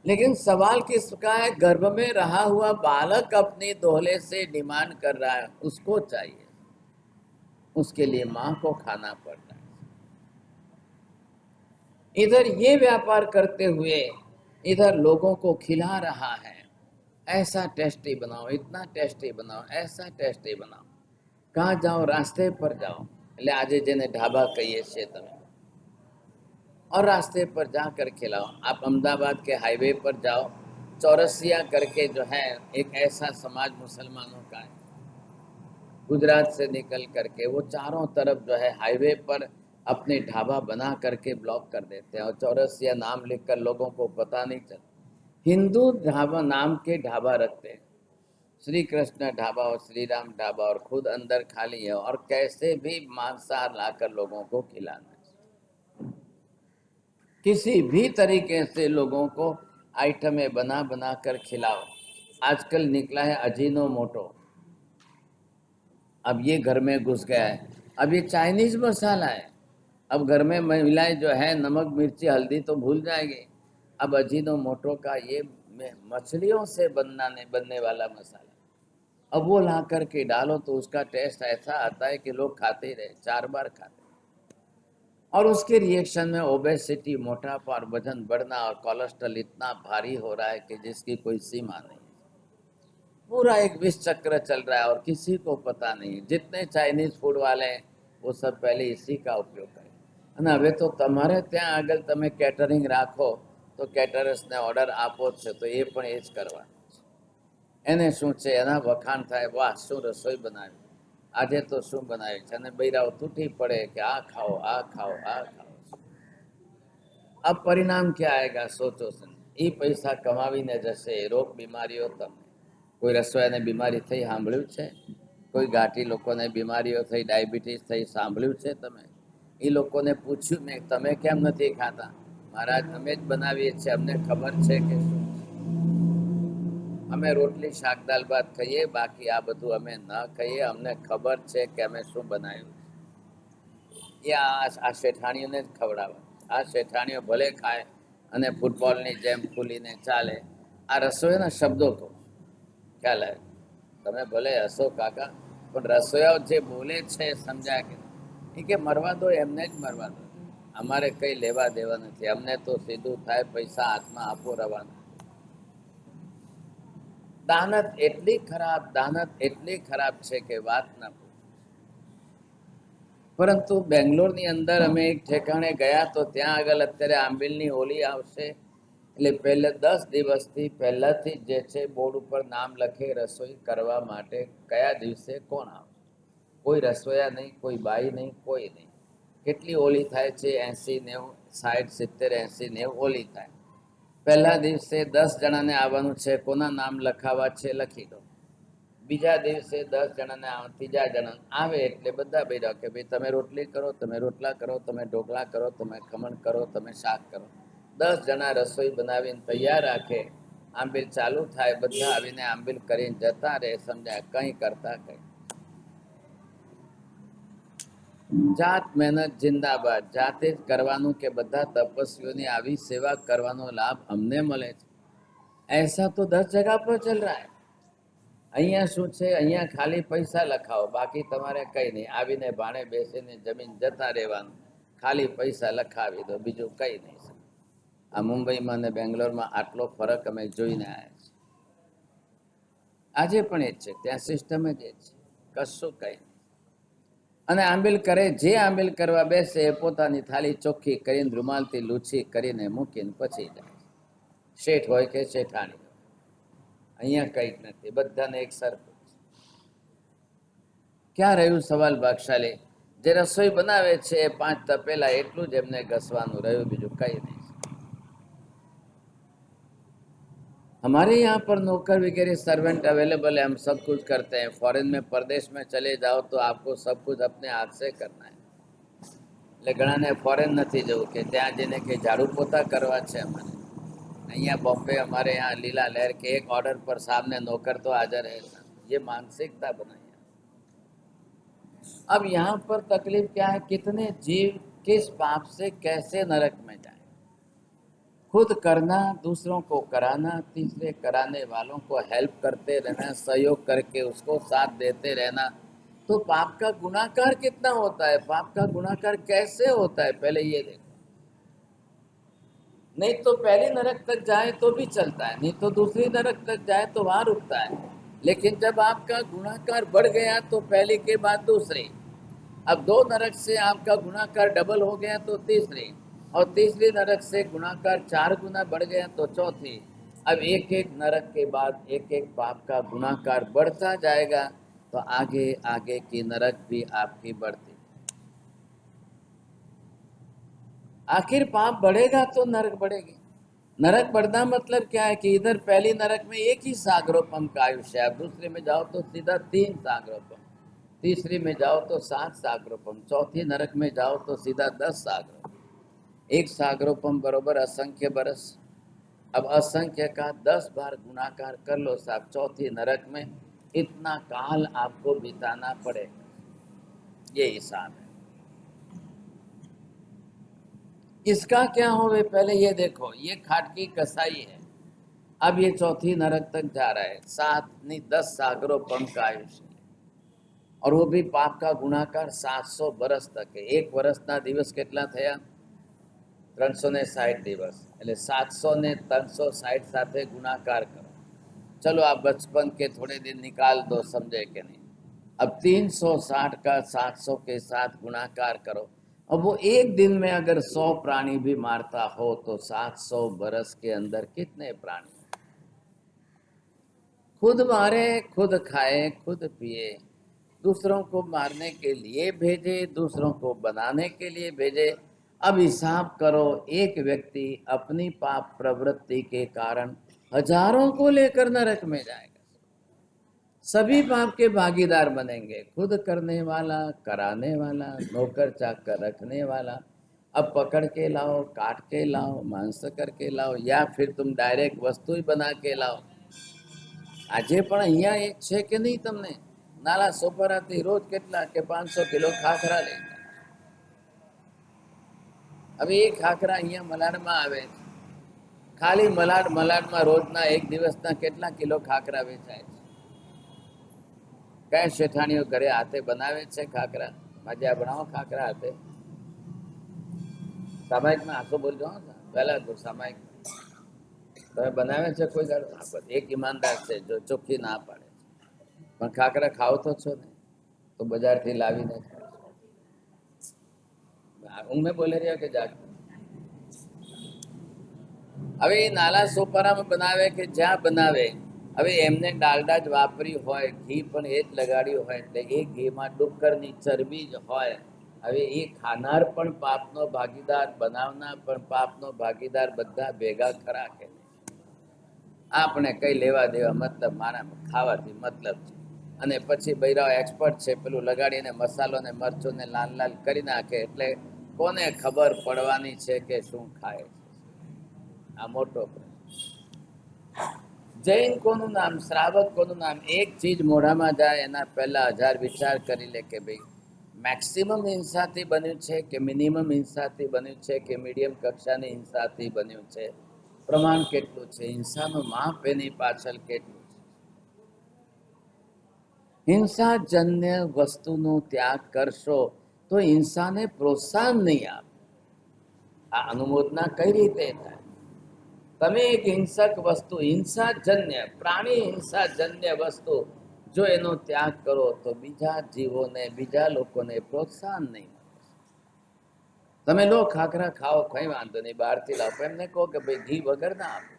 लेकिन सवाल किसका है? गर्भ में रहा हुआ बालक अपनी दोहले से डिमांड कर रहा है, उसको चाहिए, उसके लिए माँ को खाना पड़ रहा है। इधर ये व्यापार करते हुए इधर लोगों को खिला रहा है, ऐसा टेस्टी बनाओ, इतना टेस्टी बनाओ, ऐसा टेस्टी बनाओ। कहाँ जाओ? रास्ते पर जाओ, એટલે આજે જેને ઢાબા કહીએ છીએ તમે, और रास्ते पर जाकर खिलाओ। आप अहमदाबाद के हाईवे पर जाओ, चौरसिया करके जो है एक ऐसा समाज मुसलमानों का है, गुजरात से निकल करके वो चारों तरफ जो है हाईवे पर अपने ढाबा बना करके ब्लॉक कर देते हैं और चौरसिया नाम लिखकर लोगों को पता नहीं चलता। हिंदू ढाबा नाम के ढाबा रखते हैं, श्री कृष्ण ढाबा और श्री राम ढाबा, और खुद अंदर खाली है और कैसे भी मांसाहार लाकर लोगों को खिलाना, किसी भी तरीके से लोगों को आइटमें बना बना कर खिलाओ। आजकल निकला है अजीनोमोटो, अब ये घर में घुस गया है। अब ये चाइनीज मसाला है, अब घर में महिलाएं जो है नमक मिर्ची हल्दी तो भूल जाएंगे। अब अजीनोमोटो का ये मछलियों से बनने वाला मसाला, अब वो ला करके डालो तो उसका टेस्ट ऐसा आता है कि लोग खाते ही रहे, 4 बार खाते। और उसके रिएक्शन में ओबेसिटी, मोटापा और वजन बढ़ना और कोलेस्ट्रॉल इतना भारी हो रहा है कि जिसकी कोई सीमा नहीं। पूरा एक विष चक्र चल रहा है और किसी को पता नहीं। जितने चाइनीज फूड वाले हैं वो सब पहले इसी का उपयोग करें। અને હવે તો તમારે ત્યાં આગળ તમે કેટરિંગ રાખો તો કેટરર્સને ઓર્ડર આપો છો તો એ પણ એ જ કરવાનું છે। એને શું છે, એના વખાણ થાય, વાહ શું રસોઈ બનાવી, આજે તો શું બનાવ્યું છે, અને બૈરાઓ તૂટી પડે કે આ ખાઓ, આ ખાઓ, આ ખાઓ। अब परिणाम क्या आएगा सोचो सर। એ પૈસા કમાવીને જશે, રોગ બીમારીઓ તમને। કોઈ રસોયાને બીમારી થઈ સાંભળ્યું છે? કોઈ ઘાટી લોકોને બીમારીઓ થઈ, ડાયાબિટીસ થઈ સાંભળ્યું છે તમે? એ લોકોને પૂછ્યું મેં, તમે કેમ નથી ખાતા? મહારાજ અમે જ બનાવીએ છીએ, અમને ખબર છે કે શું, અમે રોટલી શાક દાલ ભાત ખાઈએ, બાકી આ બધું અમે ન ખાઈએ, અમને ખબર છે કે અમે શું બનાવ્યું। એ આ શેઠાણીઓને જ ખવડાવે। આ શેઠાણીઓ ભલે ખાય અને ફૂટબોલની જેમ ફૂલીને ચાલે। આ રસોઈના શબ્દો કહું, ખ્યાલ આવે? તમે ભલે હસો કાકા, પણ રસોઈયાઓ જે બોલે છે સમજ્યા કે? એ કે મરવા દો, એમને જ મરવા દો, અમારે કંઈ લેવા દેવા નથી, અમને તો સીધું થાય, પૈસા હાથમાં આપો, રવાના। દાનત એટલી ખરાબ છે કે વાત ના પૂછો। પરંતુ બેંગ્લોરની અંદર અમે એક ઠેકાણે ગયા તો ત્યાં આગળ અત્યારે આંબીલની હોળી આવશે, એટલે પહેલે 10 દિવસથી પહેલાથી જે છે બોર્ડ ઉપર નામ લખે રસોઈ કરવા માટે કયા દિવસે કોણ આવે। કોઈ રસોયા નહીં, કોઈ બાઈ નહીં, કોઈ નહીં, કેટલી ઓલી થાય છે? 80, 90, 60, 70, 80, 90 ઓલી થાય. પહેલા દિવસે 10 જણાને આવવાનું છે, કોના નામ લખાવા છે લખી દો. બીજા દિવસે 10 જણાને ત્રીજા જણા આવે એટલે બધા બેઠા કે ભાઈ તમે રોટલી કરો, તમે રોટલા કરો, તમે ઢોકળા કરો, તમે ખમણ કરો, તમે શાક કરો. 10 જણા રસોઈ બનાવીને તૈયાર રાખે. આંબીલ ચાલુ થાય, બધા આવીને આંબીલ કરીને જતા રહે. સમજાય? કંઈ કરતા કંઈ. જાત મહેનત જિંદાબાદ. જાતે જ કરવાનું કે બધા તપસ્વીઓની આવી સેવા કરવાનો લાભ અમને મળે છે. ऐसा तो 10 जगह पर चल रहा है. અહીંયા શું છે? અહીંયા ખાલી પૈસા લખાવો, બાકી તમારે કંઈ નહીં. આવીને ભાણે બેસીને જમીન જતા રહેવાનું, ખાલી પૈસા લખાવી દો, બીજું કંઈ નહીં. આ મુંબઈમાં અને બેંગ્લોરમાં આટલો ફરક અમે જોઈને આવ્યા છીએ. આજે પણ એ જ છે, ત્યાં સિસ્ટમ જ એ છે, કશું કંઈ નહીં. અને આંબીલ કરે, જે આંબીલ કરવા બેસે એ પોતાની થાળી ચોખ્ખી કરીને રૂમાલથી લૂછી કરીને મૂકીને પછી જાય. શેઠ હોય કે શેઠાણી હોય, અહીંયા કંઈક નથી, બધાને એક સરખું. ક્યાં રહ્યું સવાલ ભાગશાળી? જે રસોઈ બનાવે છે એ 5 તપેલા એટલું જ એમને ઘસવાનું રહ્યું, બીજું કંઈ નહીં. हमारे यहाँ पर नौकर वगैरह सर्वेंट अवेलेबल है, हम सब कुछ करते हैं. फॉरेन में परदेश में चले जाओ तो आपको सब कुछ अपने हाथ से करना है. એટલે ઘણાને ફોરેન નથી જવું કે ત્યાં જઈને કે ઝાડુ પોતા કરવા છે અમારે. અહીંયા बॉम्बे हमारे यहाँ लीला लहर के एक ऑर्डर पर सामने नौकर तो हाजिर है. ये मानसिकता बनाई. अब यहाँ पर तकलीफ क्या है? कितने जीव किस पाप से कैसे नरक में जाए. खुद करना, दूसरों को कराना, तीसरे कराने वालों को हेल्प करते रहना, सहयोग करके उसको साथ देते रहना. तो पाप का गुणाकार कितना होता है? पाप का गुणाकार कैसे होता है? पहले ये देखो. नहीं तो पहली नरक तक जाए तो भी चलता है, नहीं तो दूसरी नरक तक जाए तो वहां रुकता है. लेकिन जब आपका गुणाकार बढ़ गया तो पहली के बाद दूसरी, अब 2 नरक से आपका गुणाकार डबल हो गया तो तीसरी, और तीसरी नरक से गुणाकार 4 गुना बढ़ गया तो चौथी. अब एक एक नरक के बाद एक एक पाप का गुणाकार बढ़ता जाएगा तो आगे आगे की नरक भी आपकी बढ़ती. आखिर पाप बढ़ेगा तो नरक बढ़ेगी. नरक बढ़ना मतलब क्या है कि इधर पहली नरक में एक ही सागरोपम का आयुष्य है, दूसरे में जाओ तो सीधा 3 सागरोपम, तीसरी में जाओ तो 7 सागरोपम, चौथी नरक में जाओ तो सीधा 10 सागरोपम. 1 सागरोपम बरोबर असंख्य बरस. अब असंख्य का 10 बार गुणाकार कर लो साहब, चौथी नरक में इतना काल आपको बिताना पड़ेगा. ये हिसाब है. इसका क्या होवे? पहले ये देखो, ये खाट की कसाई है. अब ये चौथी नरक तक जा रहा है. 7 नहीं 10 सागरोपम का आयुष्य, और वो भी पाप का गुणाकार 700 बरस तक है. 1 વર્ષના દિવસ કેટલા થયા? 360 દિવસ. એટલે 700 ને 360 સાથે ગુણાકાર કરો. चलो आप बचपन के थोड़े दिन निकाल दो, समझे कि नहीं. अब 360 का 700 के साथ गुणाकार करो. अब वो एक दिन में अगर 100 प्राणी भी मारता हो तो 700 बरस के अंदर कितने प्राणी? खुद मारे, खुद खाए, खुद पिए, दूसरों को मारने के लिए भेजे, दूसरों को बनाने के लिए भेजे. अब हिसाब करो, एक व्यक्ति अपनी पाप प्रवृत्ति के कारण हजारों को लेकर नरक में जाएगा. सभी पाप के भागीदार बनेंगे. खुद करने वाला, कराने वाला, नौकर चाकर रखने वाला. अब पकड़ के लाओ, काट के लाओ, मांस करके लाओ, या फिर तुम डायरेक्ट वस्तु ही बना के लाओ. આજે પણ અહીંયા એક છે કે નહીં? તમને નાલા સોપરાથી રોજ કેટલા કે 500 કિલો ખાખરા લઈ જાય. હવે એ ખાખરા અહીંયા મલાડમાં આવે છે. ખાલી મલાડમાં રોજના એક દિવસના કેટલા કિલો ખાખરા વેચાય છે? કયા શેઠાણીઓ ઘરે હાથે બનાવે છે ખાખરા? મજા બનાવો ખાખરા હાથે. સામાયિકમાં આખો બોલજો. પહેલા તો સામાયિક તમે બનાવે છે કોઈ દાડો? એક ઈમાનદાર છે જો ચોખ્ખી ના પાડે છે, પણ ખાખરા ખાવ તો છો ને, તો બજારથી લાવીને ઊંઘ મેં બોલે રહ્યા કે જાગ. હવે એ નાલા સોપારામાં બનાવે કે જ્યાં બનાવે, હવે એમને ડાલડા જ વાપરી હોય, ઘી પણ એ જ લગાડ્યું હોય, એટલે એ ઘીમાં ડુક્કરની ચરબી જ હોય, હવે એ ખાનાર પણ પાપનો ભાગીદાર, બનાવનાર પણ પાપનો ભાગીદાર, બધા ભેગા ખરા કે આપણે કઈ લેવા દેવા મતલબ, મારા ખાવાથી મતલબ છે. અને પછી બૈરાઓ એક્સપર્ટ છે, પેલું લગાડીને મસાલો ને મરચું ને લાલ લાલ કરી નાખે, એટલે કોને ખબર પડવાની છે કે શું ખાય છે? આ મોટો જૈન કોનું નામ, શ્રાવક કોનું નામ? એક ચીજ મોઢામાં જાય એના પહેલા 1000 વિચાર કરી લે કે ભાઈ મેક્સિમમ હિંસાથી બન્યું છે કે મિનિમમ હિંસાથી બન્યું છે કે મીડિયમ કક્ષાની હિંસાથી બન્યું છે, પ્રમાણ કેટલું છે, હિંસાનું માપ એની પાછળ કેટલું છે. હિંસાજન્ય વસ્તુનો ત્યાગ કરશો તો હિંસાને પ્રોત્સાહન નહીં આપે. આ અનુમોદના કઈ રીતે થાય? તમે એક હિંસક વસ્તુ, હિંસાજન્ય, પ્રાણી હિંસાજન્ય વસ્તુ જો એનો ત્યાગ કરો તો બીજા જીવોને, બીજા લોકોને પ્રોત્સાહન નહીં મળે. તમે લો ખાખરા ખાઓ, કઈ વાંધો નહીં, બહારથી લાવો, એમને કહો કે ભાઈ ઘી વગર ના આપો,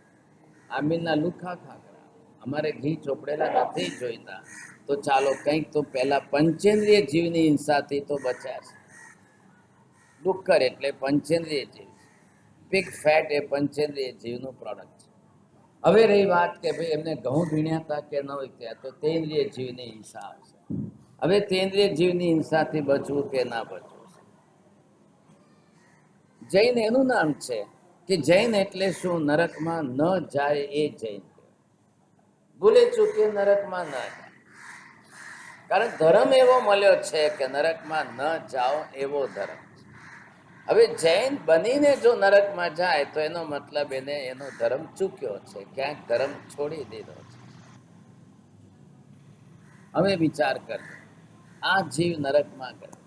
આમીનના લુખા ખાખરા, અમારે ઘી ચોપડેલા નથી જોઈતા. તો ચાલો કંઈક તો પહેલા પંચેન્દ્રિય જીવની હિંસાથી તો બચ્યા છે. ડુક્કર એટલે પંચેન્દ્રિય જીવ, પિગ ફેટ એ પંચેન્દ્રિય જીવનું પ્રોડક્ટ છે. હવે રહી વાત કે ભાઈ એમને ઘઉં વીણ્યા હતા કે ન વીણ્યા, તો તેન્દ્રિય જીવની હિંસા આવશે. હવે તેન્દ્રિય જીવની હિંસાથી બચવું કે ના બચવું? જૈન એનું નામ છે કે જૈન એટલે શું? નરકમાં ન જાય એ જૈન. ભૂલે ચૂકે નરકમાં ન જાય, કારણ ધર્મ એવો મળ્યો છે કે નરકમાં ન જાઓ એવો ધર્મ. હવે જૈન બનીને જો નરકમાં જાય તો એનો મતલબ એને એનો ધર્મ ચૂક્યો છે, ક્યાંક ધર્મ છોડી દીધો છે. હવે વિચાર કરજો, આ જીવ નરકમાં ગયો,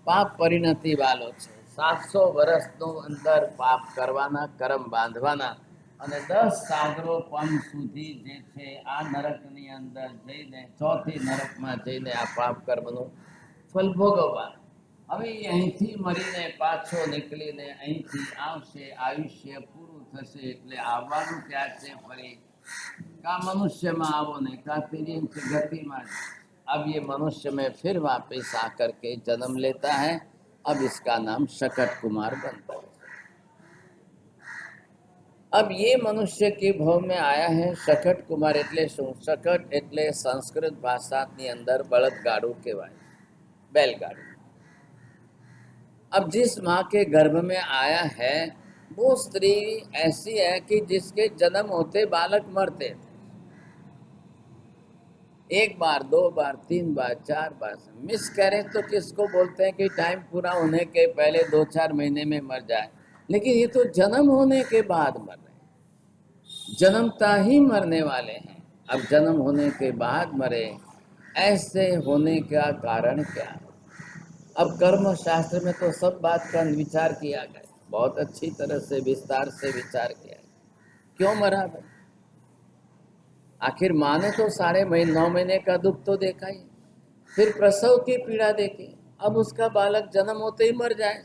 પાપ પરિણતિ વાળો છે, 700 વર્ષનું અંદર પાપ કરવાના, કર્મ બાંધવાના, અને 10 સાગરો પણ સુધી જે છે આ નરકની અંદર જઈને, ચોથી નરકમાં જઈને આ પાપ કર્મનું ફલ ભોગવવાનું. હવે અહીંથી મરીને પાછો નીકળીને અહીંથી આવશે, આયુષ્ય પૂરું થશે એટલે આવવાનું ક્યાં છે ફરી? का मनुष्य में आवो नहीं, का तेरी गति में। अब ये मनुष्य में फिर वापस आकर के जन्म लेता है। अब इसका नाम शकट कुमार बनता है। अब ये मनुष्य के भाव में आया है शकट कुमार એટલે શું? શકટ એટલે સંસ્કૃત ભાષાની અંદર બળદગાડું કહેવાય, बैलगाड़ी। अब जिस माँ के गर्भ में आया है वो स्त्री ऐसी है कि जिसके जन्म होते बालक मरते थे, 1 बार 2 बार 3 बार 4 बार। मिस कैरेज तो किसको बोलते हैं कि टाइम पूरा होने के पहले 2-4 महीने में मर जाए, लेकिन ये तो जन्म होने के बाद मर रहे हैं, जन्मता ही मरने वाले हैं। अब जन्म होने के बाद मरे, ऐसे होने का कारण क्या है? अब कर्म शास्त्र में तो सब बात का विचार किया गया, बहुत अच्छी तरह से विस्तार से विचार किया। क्यों मरा भाई? आखिर माँ ने तो 9.5 महीने का दुख तो देखा ही, फिर प्रसव की पीड़ा देखी, अब उसका बालक जन्म होते ही मर जाए।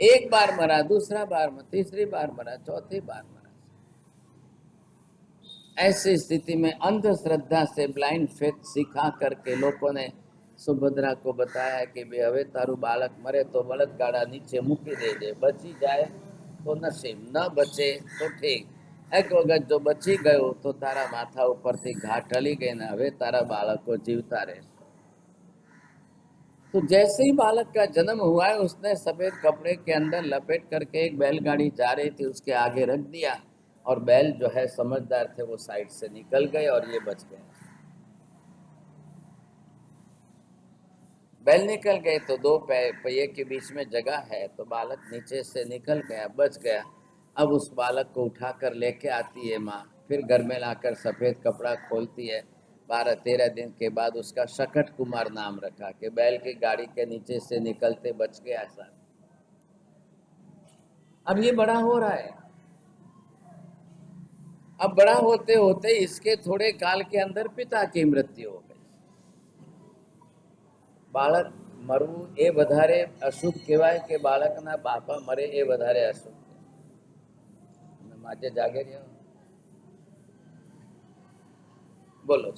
1 बार मरा, दूसरा बार मरा, तीसरी बार मरा, चौथी बार मरा। ऐसी स्थिति में अंधश्रद्धा से ब्लाइंड फेथ सिखा करके लोगों ने सुभद्रा को बताया कि भाई हवे तारू बालक मरे तो बળદગાડા नीचे मूकी देजे, बची जाए तो नसीब, न बचे तो ठीक। एक वखत जो बची गयो तो तारा माथा उपरथी घा टली गई ने हवे तारा बालको जीवता रहे। तो जैसे ही बालक का जन्म हुआ है उसने सफेद कपड़े के अंदर लपेट करके एक बैलगाड़ी जा रही थी उसके आगे रख दिया, और बैल जो है समझदार थे वो साइड से निकल गए और ये बच गए। बैल निकल गए तो 2 पहिए के बीच में जगह है, तो बालक नीचे से निकल गया, बच गया। अब उस बालक को उठाकर लेके आती है माँ, फिर घर में लाकर सफ़ेद कपड़ा खोलती है। 12-13 दिन के बाद उसका शकट कुमार नाम रखा कि बैल की गाड़ी के नीचे से निकलते बच गया सर। अब ये बड़ा हो रहा है, अब बड़ा होते होते इसके थोड़े काल के अंदर पिता की मृत्यु हो गई। बालक मरવું એ વધારે અશુભ કહેવાય કે બાળકના બાપા મરે એ વધારે અશુભ? માજે જાગે રહ્યો, બોલો।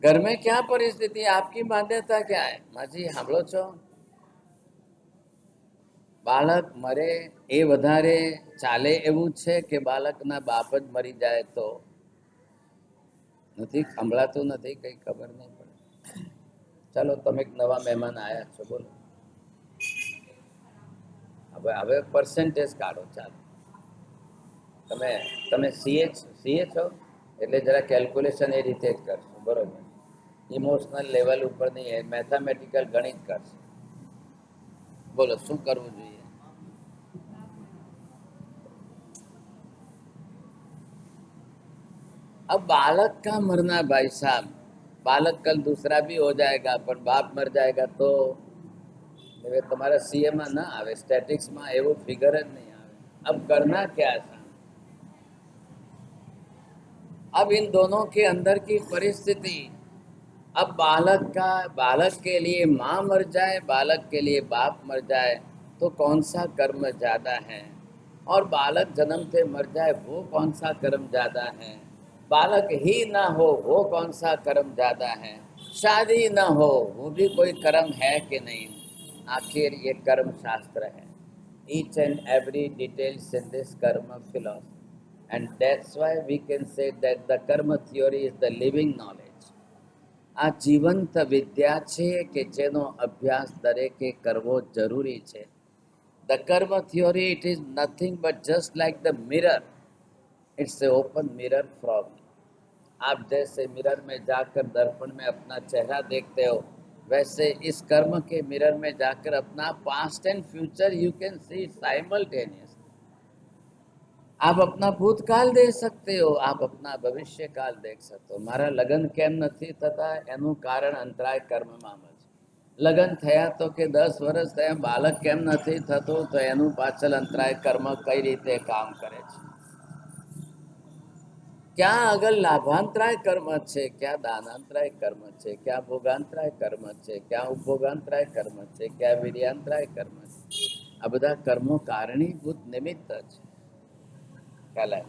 घर में क्या परिस्थिति, आपकी मान्यता क्या है? माजी સાંભળો છો? બાળક મરે એ વધારે ચાલે એવું છે કે બાળકના બાપ જ મરી જાય તો? નથી સંભળાતું, નથી, કઈ ખબર નહીં પડે. ચાલો, તમે એક નવા મહેમાન આયા છો, બોલો. હવે પર્સન્ટેજ કાઢો. ચાલો, તમે તમે સીએ છો એટલે જરા કેલ્ક્યુલેશન એ રીતે જ કરશો, બરોબર? ઇમોશનલ લેવલ ઉપર નહીં, મેથેમેટિકલ ગણિત કરશો. બોલો, શું કરવું જોઈએ? अब बालक का मरना, भाई साहब, बालक कल दूसरा भी हो जाएगा, पर बाप मर जाएगा तो હવે તમારા સીએમાં ના આવે, સ્ટેટિક્સમાં એવો ફિગર જ નહીં આવે. अब करना क्या था? अब इन दोनों के अंदर की परिस्थिति, अब बालक के लिए माँ मर जाए, बालक के लिए बाप मर जाए, तो कौन सा कर्म ज्यादा है? और बालक जन्मते मर जाए, वो कौन सा कर्म ज्यादा है? बालक ही ना हो, वो कौन सा कर्म ज्यादा है? शादी ना हो, वो भी कोई कर्म है कि नहीं? आखिर ये कर्म शास्त्र है. Each and every details in this karma philosophy, and that's why we can say that the karma theory is the living knowledge. આ જીવંત વિદ્યા છે કે જેનો અભ્યાસ દરેકે કરવો જરૂરી છે. The karma theory, it is nothing but just like the mirror. It's an open mirror from. आप जैसे मिरर में जाकर दर्पण में अपना चेहरा देखते हो, वैसे इस कर्म के मिरर में जाकर अपना past and future you can see simultaneous. आप अपना भूतकाल देख सकते हो, आप अपना भविष्य काल देख सकते हो. મારા લગ્ન કેમ નથી થતા એનું કારણ અંતરાય કર્મમાં છે. લગ્ન થયા તો કે 10 વર્ષ થયા, બાળક કેમ નથી થતું તો એનું પાછળ અંતરાય કર્મ કઈ રીતે કામ કરે છે. क्या अगर लाभांतराय कर्म છે, क्या दानांतराय कर्म છે, क्या ભોગાંતરાય કર્મ છે, क्या ઉપભોગાંતરાય કર્મ છે, क्या વીર્યાંતરાય કર્મ છે. આ બધા कर्मों कारणीभूत निमित्त છે. ख्याल है?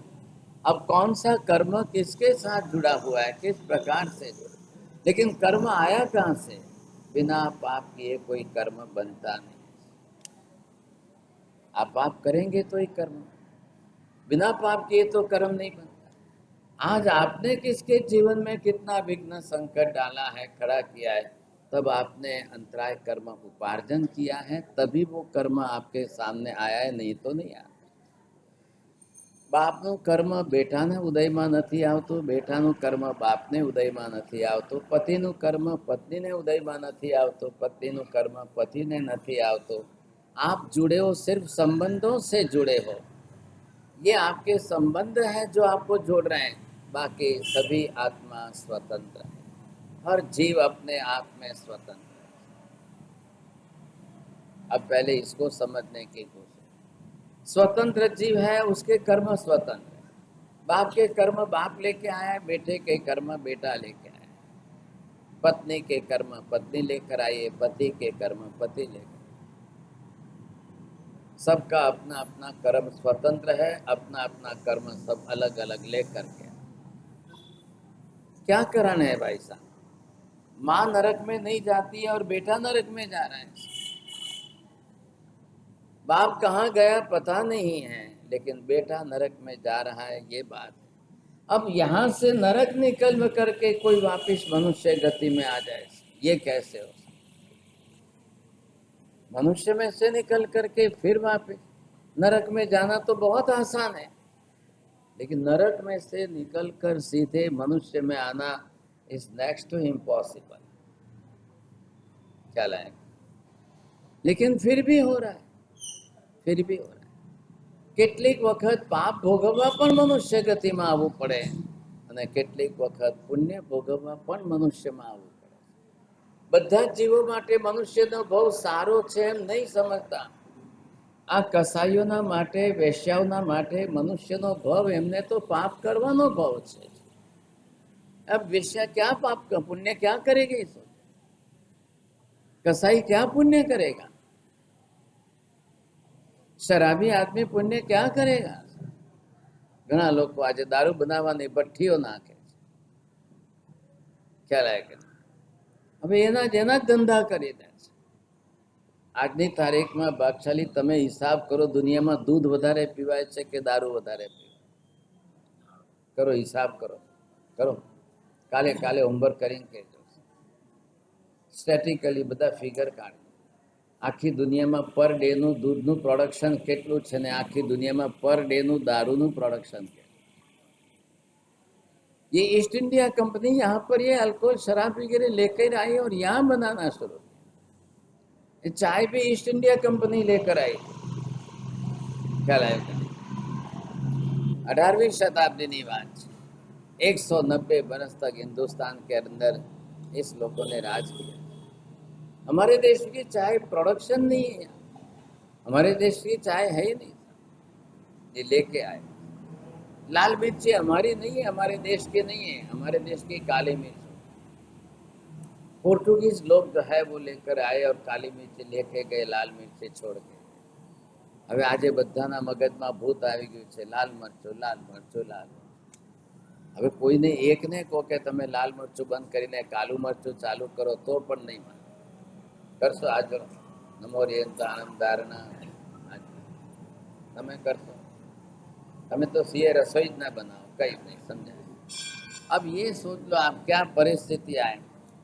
अब कौन सा कर्म किसके साथ जुड़ा हुआ है, किस प्रकार से जुड़ा, लेकिन कर्म आया कहाँ से? बिना पाप किए कोई कर्म बनता नहीं. आप पाप करेंगे तो ही कर्म, बिना पाप किए तो कर्म नहीं बनता. आज आपने किसके जीवन में कितना विघ्न संकट डाला है, खड़ा किया है, तब आपने अंतराय कर्म उपार्जन किया है, तभी वो कर्म आपके सामने आया है, नहीं तो नहीं आया. બાપનું કર્મ બેટાને ઉદયમાં નથી આવતું, બેટાનું કર્મ બાપને ઉદયમાં નથી આવતું, પતિનું કર્મ પત્નીને ઉદયમાં નથી આવતું, પત્નીનું કર્મ પતિને નથી આવતું. आप जुड़े हो सिर्फ संबंधों से जुड़े हो. ये आपके संबंध हैं जो आपको जोड़ रहे हैं, बाकी सभी आत्मा स्वतंत्र है. हर जीव अपने आप में स्वतंत्र है. अब पहले इसको समझने की कोशिश. स्वतंत्र जीव है, उसके कर्म स्वतंत्र है. बाप के कर्म बाप लेके आया, बेटे के कर्म बेटा लेके आया, पत्नी के कर्म पत्नी लेकर आई है, पति के कर्म पति लेकर. सबका अपना अपना कर्म स्वतंत्र है, अपना अपना कर्म सब अलग अलग लेकर के. क्या कराना है भाई साहब? माँ नरक में नहीं जाती है और बेटा नरक में जा रहा है. बाप कहाँ गया पता नहीं है, लेकिन बेटा नरक में जा रहा है, ये बात है. अब यहाँ से नरक निकल करके कोई वापिस मनुष्य गति में आ जाए, ये कैसे हो? मनुष्य में से निकल करके फिर वापिस नरक में जाना तो बहुत आसान है, लेकिन नरक में से निकलकर सीधे मनुष्य में आना इज नेक्स्ट टू इम्पॉसिबल. क्या लाएगा? लेकिन फिर भी हो रहा है, फिर भी हो रहा है. કેટલીક વખત પાપ ભોગવવા પણ મનુષ્ય ગતિમાં આવવું પડે અને કેટલીક વખત પુણ્ય ભોગવવા પણ મનુષ્યમાં આવવું પડે. બધા જ જીવો માટે મનુષ્યનો ભવ સારો છે એમ નહીં સમજતા. આ કસાઈઓના માટે, વેશ્યાઓના માટે મનુષ્યનો ભવ એમને તો પાપ કરવાનો ભવ છે. अब वेश्या क्या पाप का पुण्य क्या करेगी? कसाई क्या पुण्य करेगा? शराबी आदमी पुण्य क्या करेगा? ઘણા લોકો આજે દારૂ બનાવવાની ભઠ્ઠીઓ નાખે છે. ખ્યાલ આવે કે હવે એના ધંધા કરી દે છે. આજની તારીખમાં ભાગશાલી તમે હિસાબ કરો, દુનિયામાં દૂધ વધારે પીવાય છે કે દારૂ વધારે પીવાય? કરો હિસાબ કરો, કરો કાલે હોમવર્ક કરીને કહેજો. સ્ટેટિકલી બધા ફિગર કાઢો. આખી દુનિયામાં પર ડેનું દૂધનું પ્રોડક્શન કેટલું છે ને આખી દુનિયામાં પર ડેનું દારૂનું प्रोडक्शन है. ये ईस्ट इंडिया कंपनी यहाँ पर ये अल्कोहल शराब वगैरह लेकर आई और यहाँ बनाना शुरू किया. चाय भी ईस्ट इंडिया कंपनी लेकर आई. ख्याल आया? 18वीं शताब्दी की बात है. 190 बरस तक हिंदुस्तान के अंदर इस लोगों ने राज किया. हमारे देश की चाय प्रोडक्शन नहीं है, हमारे देश की चाय है ही नहीं. ये लेके आए. लाल मिर्ची हमारी नहीं है, हमारे देश की नहीं है, हमारे देश की काली मिर्च. पोर्टुगीज लोग जो है वो लेकर आए और काली मिर्ची लेके गए, लाल मिर्ची छोड़ के. હવે આજે બધાના મગજમાં ભૂત આવી ગયું છે, લાલ મરચું લાલ મરચું લાલ. હવે કોઈને એકને કહો કે તમે લાલ મરચું બંધ કરીને કાલું મરચું ચાલુ કરો તો પણ નહીં માને. કરશો? આજો નમોરિયંત આનંદારના તમે કરશો? તમે तो सीए रसोई ना बनाओ, कहीं नहीं समझा. अब ये सोच लो आप क्या परिस्थिति आए.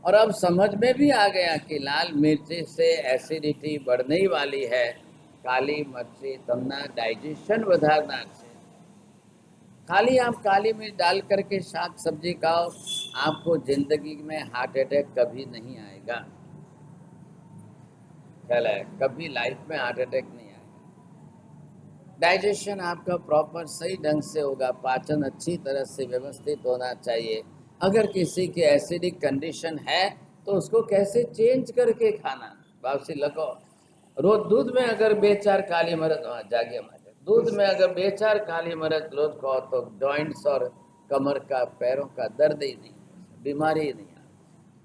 और अब समझ में भी आ गया कि लाल मिर्ची से एसिडिटी बढ़ने ही वाली है. काली मिर्ची तमना डाइजेशन વધારનાર છે. खाली आप काली मिर्च डाल करके शाक सब्जी खाओ, आपको जिंदगी में हार्ट अटैक कभी नहीं आएगा. ख्याल है? कभी लाइफ में हार्ट अटैक नहीं आएगा. डाइजेशन आपका प्रॉपर सही ढंग से होगा, पाचन अच्छी तरह से व्यवस्थित होना चाहिए. अगर किसी की एसिडिक कंडीशन है तो उसको कैसे चेंज करके खाना. वापसी लगो. रोज दूध में अगर 2-4 काली मरच जागे माटे, दूध में अगर 2-4 काली मरच रोज खाओ तो जॉइंट्स और कमर का पैरों का दर्द ही नहीं, बीमारी ही नहीं.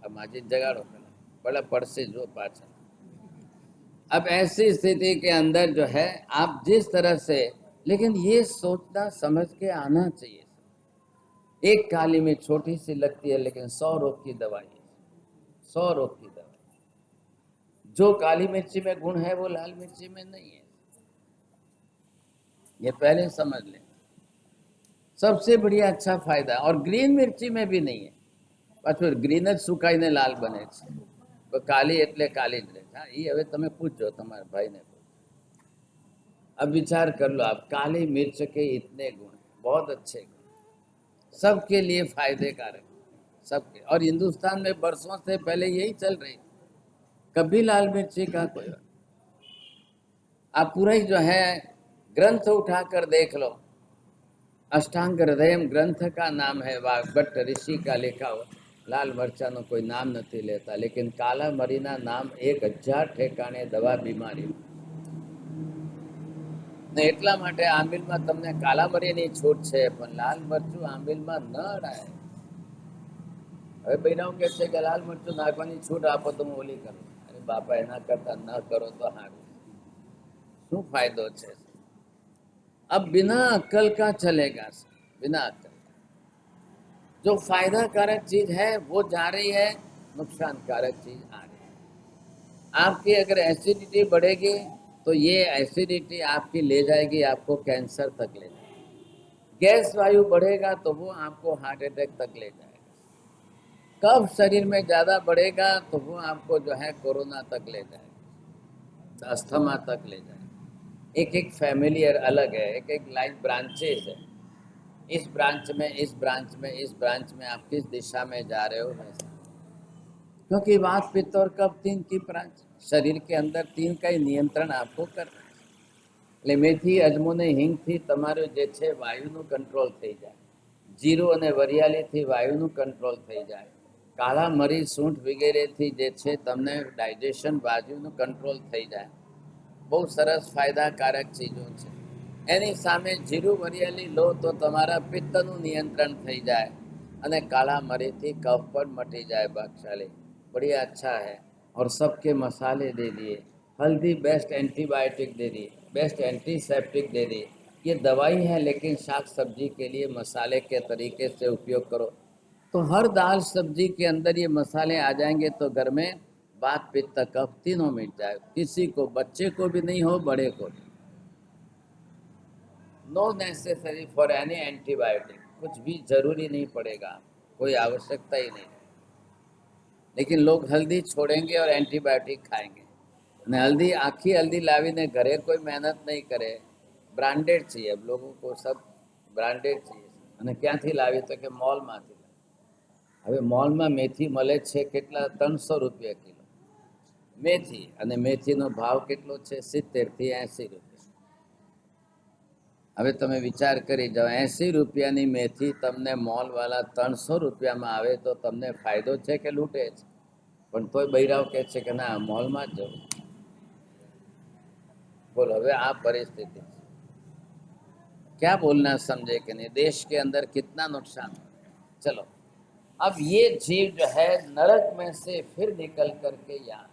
अब माजी जगाड़ो पहले, बड़ा पड़से जो पाचन. अब ऐसी स्थिति के अंदर जो है आप जिस तरह से, लेकिन ये सोचना समझ के आना चाहिए. एक काली में छोटी सी लगती है लेकिन 100 रोग की दवाई है. 100 रोग की दवाई. जो काली मिर्ची में गुण है वो लाल मिर्ची में नहीं है. ये पहले समझ लें. सबसे बढ़िया अच्छा फायदा. और ग्रीन मिर्ची में भी नहीं है. पाछो ग्रीन ज सुकाईने लाल बने छे, तो काली एटले काली ज रहे. हाँ, ये हवे तमे पूछो तुम्हारे भाई ने. अब विचार कर लो आप, काली मिर्च के इतने गुण, बहुत अच्छे गुण, सबके लिए फायदेकारक, सबके. और हिंदुस्तान में बरसों से पहले यही चल रही. कभी लाल मिर्ची का कोई, आप पूरा ही जो है ग्रंथ उठाकर देख लो. अष्टांग हृदयम ग्रंथ का नाम है, वाग्भट्ट ऋषि का लिखा हुआ. लाल मरचा नो कोई नाम नहीं लेता, लेकिन काला मरीना नाम 1000 ठेकाणे दवा बीमारी. એટલા માટે આંબીલમાં તમને કાલા મરીની છૂટ છે, પણ લાલ મરચું આંબીલમાં ન અડાય. હવે બહેરાઓ કહે છે કે લાલ મરચું નાખવાની છૂટ આપો તો હું ઓલી કરું. અરે બાપા, એના કરતા ન કરો તો સારું. શું ફાયદો છે? अब बिना अक्ल का चलेगा, बिना अक्ल. जो फायदाकारक चीज है वो जा रही है, नुकसानकारक चीज आ रही है. आपकी अगर एसिडिटी बढ़ेगी तो ये एसिडिटी आपकी ले जाएगी आपको कैंसर तक ले जाएगी. गैस वायु बढ़ेगा तो वो आपको हार्ट अटैक तक ले जाएगा. कफ शरीर में ज़्यादा बढ़ेगा तो वो आपको जो है कोरोना तक ले जाएगा, अस्थमा तक ले जाएगा. एक एक फैमिलियर अलग है, एक एक लाइफ ब्रांचेस है. इस ब्रांच में, इस ब्रांच में, इस ब्रांच में आप किस दिशा में जा रहे हो वैसा. क्योंकि वात पित्त और कफ 3 की ब्रांच, शरीर के अंदर 3 का ही नियंत्रण आपको करना है. એટલે મેથી અજમો ને હિંગથી તમારું જે છે વાયુનું કંટ્રોલ થઈ જાય. જીરું અને વરિયાળીથી વાયુનું કંટ્રોલ થઈ જાય. કાળા મરી સૂંઠ વગેરેથી જે છે તમને ડાયજેશન બાજુનું કંટ્રોલ થઈ જાય. બહુ સરસ ફાયદાકારક ચીજો છે. એની સામે જીરું વરિયાળી લો તો તમારા પિત્તનું નિયંત્રણ થઈ જાય અને કાળા મરીથી કફ પણ મટી જાય. ભાગશાળી, बढ़िया अच्छा है. और सबके मसाले दे दिए. हल्दी बेस्ट एंटीबायोटिक दे दी, बेस्ट एंटीसेप्टिक दे दी. ये दवाई है लेकिन शाक सब्जी के लिए मसाले के तरीके से उपयोग करो तो हर दाल सब्जी के अंदर ये मसाले आ जाएंगे तो घर में वात पित्त कफ तीनों मिट जाए, किसी को, बच्चे को भी नहीं हो, बड़े को भी। No necessary for any antibiotic, कुछ भी जरूरी नहीं पड़ेगा, कोई आवश्यकता ही नहीं। लेकिन लोग हल्दी छोड़ेंगे और एंटीबायोटिक खाएंगे। ने हल्दी, आखी हल्दी लावी ने घरे कोई मेहनत नहीं करे, ब्रांडेड चाहिए। अब लोगों को सब ब्रांडेड चाहिए। અને ક્યાંથી લાવી તો કે મોલમાંથી। હવે મોલમાં મેથી મળે છે કેટલા? 300 રૂપિયા કિલો મેથી, અને મેથીનો ભાવ કેટલો છે? 70 થી 80 રૂપિયા। હવે તમે વિચાર કરી જાઓ, 80 રૂપિયાની મેથી તમને મોલવાળા 300 રૂપિયામાં આવે તો તમને ફાયદો છે કે લૂંટે છે? પણ તોય બૈરાઓ કહે છે કે ના, મોલમાં જ જવું। बोलो, હવે આ परिस्थिति क्या बोलना समझे कि नहीं? देश के अंदर कितना नुकसान हो। चलो, अब ये जीव जो है नरक में से फिर निकल करके यहाँ,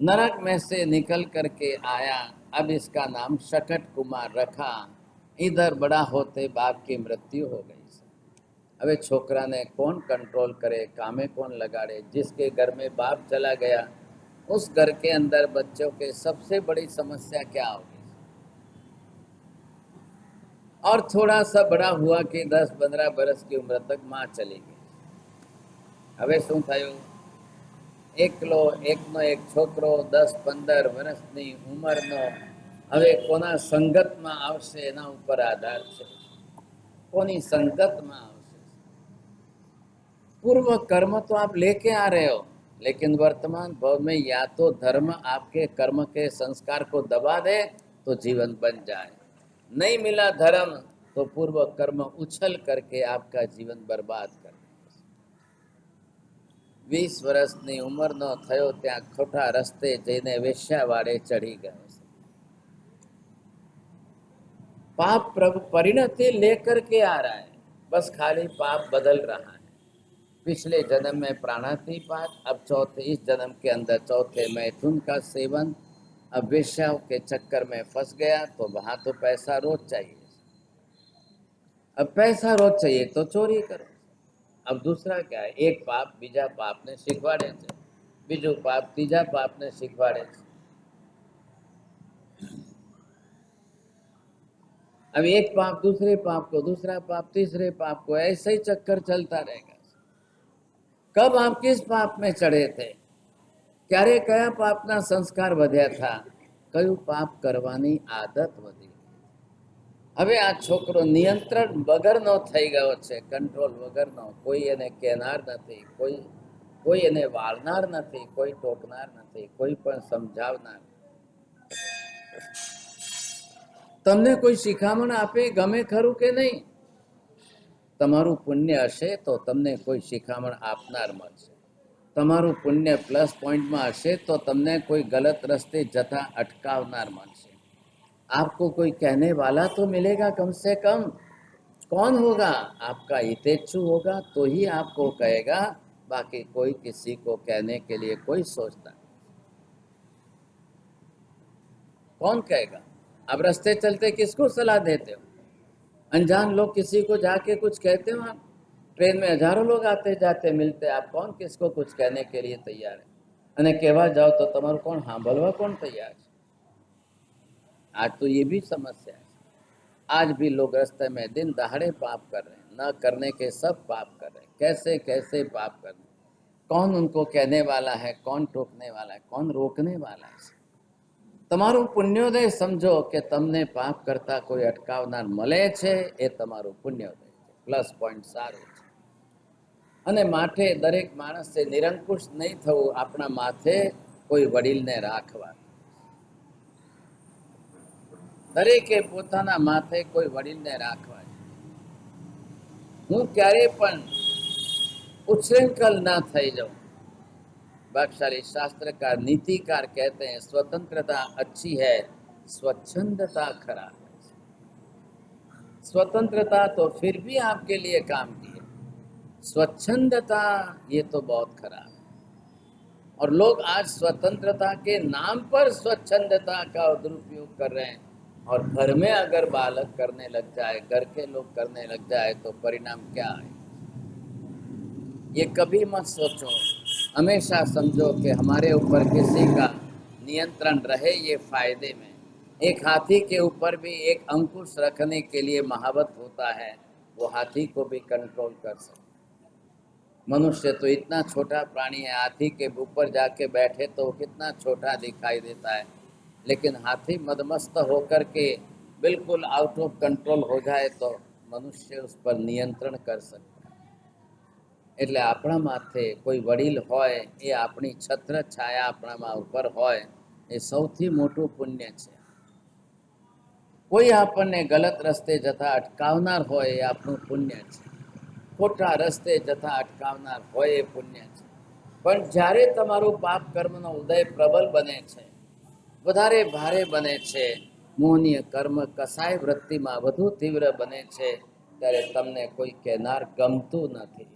नरक में से निकल करके आया। अब इसका नाम शकट कुमार रखा। इधर बड़ा होते बाप की मृत्यु हो गई। હવે છોકરાને કોણ કંટ્રોલ કરે, કામે કોણ લગાડે? जिसके घर में बाप चला गया, उस घर के अंदर बच्चों के सबसे बड़ी समस्या क्या होगी? और थोड़ा सा बड़ा हुआ कि 10-15 बरस की उम्र तक माँ चली गई। હવે શું થયું? એકનો એક છોકરો 10-15 વર્ષની ઉંમરનો હવે કોના સંગતમાં આવશે એના ઉપર આધાર છે। કોની संगतમાં આવશે? पूर्व कर्म तो आप लेके आ रहे हो, लेकिन वर्तमान भाव में या तो धर्म आपके कर्म के संस्कार को दबा दे तो जीवन बन जाए, नहीं मिला धर्म तो पूर्व कर्म उछल करके आपका जीवन बर्बाद कर। 20 વર્ષની ઉંમરનો થયો ત્યાં ખોટા રસ્તે જઈને વેશ્યાવાળે ચડી ગયો। पाप प्रभु परिणति लेकर के आ रहा है, बस खाली पाप बदल रहा है। पिछले जन्म में प्राणातिपात, अब इस जन्म के अंदर चौथे मैथुन का सेवन। अब वेश्याओं के चक्कर में फंस गया तो वहां तो पैसा रोज चाहिए। अब पैसा रोज चाहिए तो चोरी करो। अब दूसरा क्या है? एक पाप बीजा पाप ने शिखवाड़े छे, बीजू पाप तीजा पाप ने शिखवाड़े छे। अब एक पाप दूसरे पाप को, दूसरा पाप तीसरे पाप को, ऐसे ही चक्कर चलता रहेगा। कब आप किस पाप में चढ़े थे? क्यारे कया पापना संस्कार વધ્યા था? કયું પાપ કરવાની આદત વધી? હવે આ છોકરો નિયંત્રણ વગરનો થઈ ગયો છે, કંટ્રોલ વગરનો। કોઈ એને કહેનાર નથી, કોઈ એને વાળનાર નથી, કોઈ ટોકનાર નથી, કોઈ પણ સમજાવનાર। તમને કોઈ શિખામણ આપે ગમે ખરું કે નહીં? તમારું પુણ્ય હશે તો તમને કોઈ શિખામણ આપનાર મળશે। તમારું પુણ્ય પ્લસ પોઈન્ટમાં હશે તો તમને કોઈ ગલત રસ્તે જતા અટકાવનાર મળશે। आपको कोई कहने वाला तो मिलेगा कम से कम। कौन होगा? आपका हितेच्छु होगा तो ही आपको कहेगा, बाकी कोई किसी को कहने के लिए कोई सोचता नहीं। कौन कहेगा? आप रास्ते चलते किसको सलाह देते हो? अनजान लोग किसी को जाके कुछ कहते हो? आप ट्रेन में हजारों लोग आते जाते मिलते, आप कौन किसको कुछ कहने के लिए तैयार है? અને કહેવા જાઓ તો તમારું કોણ સાંભળવા કોણ તૈયાર છે? आज तो ये भी समस्या है। आज भी लोग रास्ते में दिन दहाड़े पाप कर रहे हैं, न करने के सब पाप कर रहे हैं। कैसे कैसे पाप कर रहे हैं? कौन उनको कहने वाला है, कौन टोकने वाला है, कौन रोकने वाला है? તમારું પુણ્યોદય સમજો કે તમને પાપ કરતા કોઈ અટકાવનાર મળે છે, એ તમારું પુણ્યોદય છે, પ્લસ પોઈન્ટ સારું છે। અને માથે દરેક માણસે નિરંકુશ નહીં થવું, આપણા માથે કોઈ વડીલને રાખવા। દરેકે પોતાના માથે કોઈ વડીલને રાખવા। હું ક્યારે પણ ઉચ્છૃંખલ ના થઈ જાઉં। भागशाली शास्त्रकार नीतिकार कहते हैं, स्वतंत्रता अच्छी है, स्वच्छंदता खराब है। स्वतंत्रता तो फिर भी आपके लिए काम की है, स्वच्छंदता ये तो बहुत खराब है। और लोग आज स्वतंत्रता के नाम पर स्वच्छंदता का दुरुपयोग कर रहे हैं। और घर में अगर बालक करने लग जाए, घर के लोग करने लग जाए, तो परिणाम क्या है? ये कभी मत सोचो, हमेशा समझो कि हमारे ऊपर किसी का नियंत्रण रहे, ये फायदे में। एक हाथी के ऊपर भी एक अंकुश रखने के लिए महावत होता है, वो हाथी को भी कंट्रोल कर सकता। मनुष्य तो इतना छोटा प्राणी है, हाथी के ऊपर जाके बैठे तो वो कितना छोटा दिखाई देता है, लेकिन हाथी मदमस्त होकर के बिल्कुल आउट ऑफ कंट्रोल हो जाए तो मनुष्य उस पर नियंत्रण कर सकता है। એટલે આપણા માથે કોઈ વડીલ હોય, એ આપણી છત્ર છાયા આપણામાં ઉપર હોય, એ સૌથી મોટું પુણ્ય છે. કોઈ આપણને ગલત રસ્તે જતા અટકાવનાર હોય, એ આપણું પુણ્ય છે. ખોટા રસ્તે જતા અટકાવનાર હોય, એ પુણ્ય છે. પણ જ્યારે તમારું પાપ કર્મનો ઉદય પ્રબલ બને છે, વધારે ભારે બને છે, મોહનીય કર્મ કસાય વૃત્તિમાં વધુ તીવ્ર બને છે, ત્યારે તમને કોઈ કહેનાર ગમતું નથી.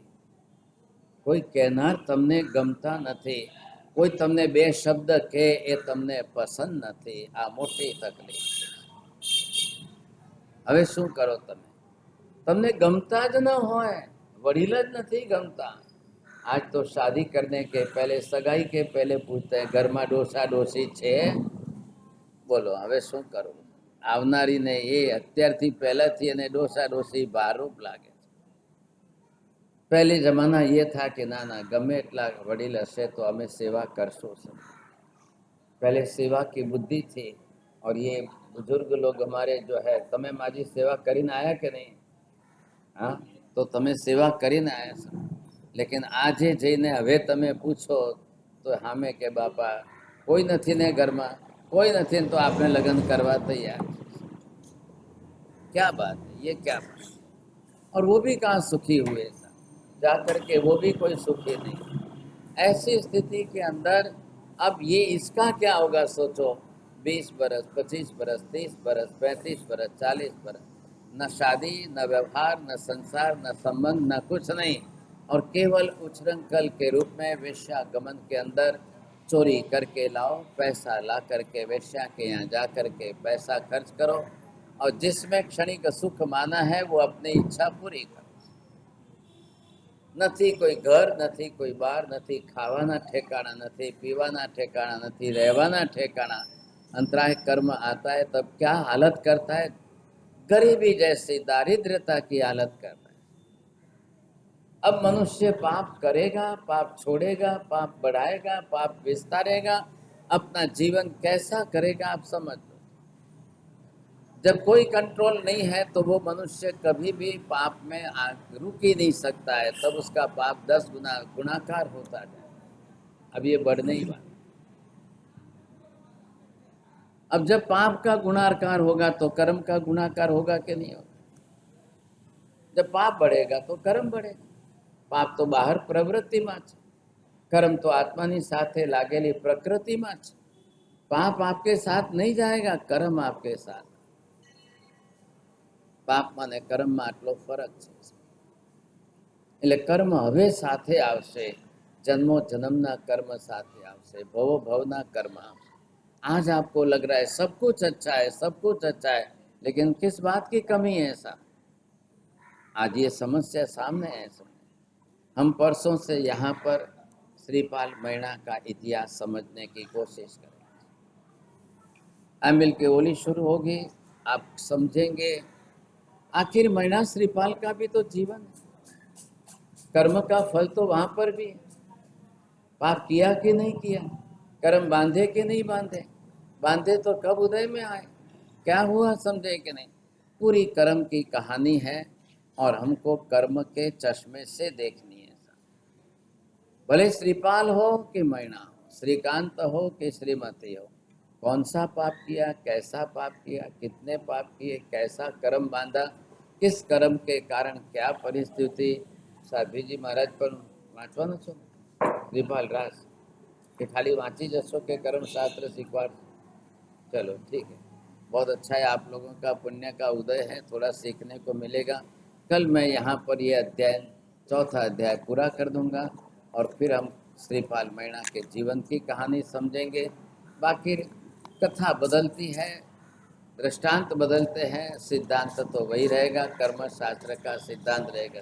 કોઈ કહેનાર તમને ગમતા નથી. કોઈ તમને બે શબ્દ કહે એ તમને પસંદ નથી. આ મોટી તકલીફ છે. હવે શું કરો તમે? તમને ગમતા જ ન હોય, वडील જ નથી ગમતા. आज तो शादी करने के पहले, सगाई के पहले पूछते हैं घर में डोसा डोसी છે? બોલો હવે શું કરું? આવનારીને એ અત્યારથી પહેલાથી એને ડોસા ડોસી ભારૂપ લાગે છે. पहले जमाना ये था कि ना ना गमे એટલા वडील હશે तो हमें सेवा करशो सब. पहले सेवा की बुद्धि थी, और ये बुजुर्ग लोग हमारे जो है, તમે મારી સેવા કરીને આયા કે નહીં? हाँ, तो તમે સેવા કરીને આયા છો. लेकिन આજે જઈને હવે તમે પૂછો તો સામે કે બાપા કોઈ નથી ને ઘરમાં, કોઈ નથી ને તો આપણે લગ્ન કરવા તૈયાર. क्या बात है, ये क्या बात? और वो भी कहाँ सुखी हुए, जा करके वो भी कोई सुखी नहीं. ऐसी स्थिति के अंदर अब ये इसका क्या होगा सोचो. 20 बरस, 25 बरस, 30 बरस, 35 बरस, 40 बरस, न शादी, न व्यवहार, न संसार, न संबंध, न कुछ नहीं, और केवल उछृंखल के रूप में वेश्यागमन के अंदर चोरी करके लाओ, पैसा ला करके वेश्या के यहाँ जा करके पैसा खर्च करो, और जिसमें क्षणिक सुख माना है वो अपनी इच्छा पूरी करो. નથી કોઈ ઘર, નથી કોઈ બાર, નથી ખાવાના ઠેકાણા, નથી પીવાના ઠેકાણા, નથી રહેવાના ठेकाना. अंतराय कर्म आता है तब क्या हालत करता है? गरीबी जैसी दारिद्र्यता की हालत करता है. अब मनुष्य पाप करेगा, पाप छोड़ेगा, पाप बढ़ाएगा, पाप विस्तारेगा, अपना जीवन कैसा करेगा आप समझ लो. जब कोई कंट्रोल नहीं है तो वो मनुष्य कभी भी पाप में रुक ही नहीं सकता है, तब उसका पाप 10 गुना गुणाकार होता है. अब ये बढ़ने ही वाला. अब जब पाप का गुणाकार होगा तो कर्म का गुणाकार होगा कि नहीं होगा? जब पाप बढ़ेगा तो कर्म बढ़ेगा. पाप तो बाहर प्रवृत्तिમાં છે, कर्म तो आत्माની સાથે लागेली प्रकृतिમાં છે. पाप आपके साथ नहीं जाएगा, कर्म आपके साथ. પાપમાં ને કર્મમાં આટલો ફરક છે. એટલે કર્મ હવે સાથે આવશે, जन्मों जन्मना कर्म साथे आवशे, भवो भवना कर्म आवशे. आज आपको लग रहा है सब कुछ अच्छा है, सब कुछ अच्छा है, लेकिन किस बात की कमी है ऐसा? आज ये समस्या सामने है. हम परसों से यहाँ पर श्रीपाल मैणा का इतिहास समझने की कोशिश करेंगे. अमिल की होली शुरू होगी, आप समझेंगे आखिर मैणा श्रीपाल का भी तो जीवन है. कर्म का फल तो वहां पर भी है. पाप किया कि नहीं किया, कर्म बांधे कि नहीं बांधे, बांधे तो कब उदय में आए, क्या हुआ समझे कि नहीं. पूरी कर्म की कहानी है, और हमको कर्म के चश्मे से देखनी है. भले श्रीपाल हो कि मैणा हो, श्रीकांत हो कि श्रीमती हो, कौन सा पाप किया, कैसा पाप किया, कितने पाप किए, कैसा कर्म बांधा, किस कर्म के कारण क्या परिस्थिति. साध्वीजी महाराज पर वाँचवाना छो श्रीपाल रास कि खाली वाँची जशो के कर्म शास्त्र सीखवाड़. चलो ठीक है, बहुत अच्छा है, आप लोगों का पुण्य का उदय है, थोड़ा सीखने को मिलेगा. कल मैं यहाँ पर ये अध्याय, चौथा अध्याय पूरा कर दूंगा, और फिर हम श्रीपाल मैणा के जीवन की कहानी समझेंगे. बाकी कथा बदलती है, दृष्टांत बदलते हैं, सिद्धांत तो वही रहेगा, कर्म शास्त्र का सिद्धांत रहेगा।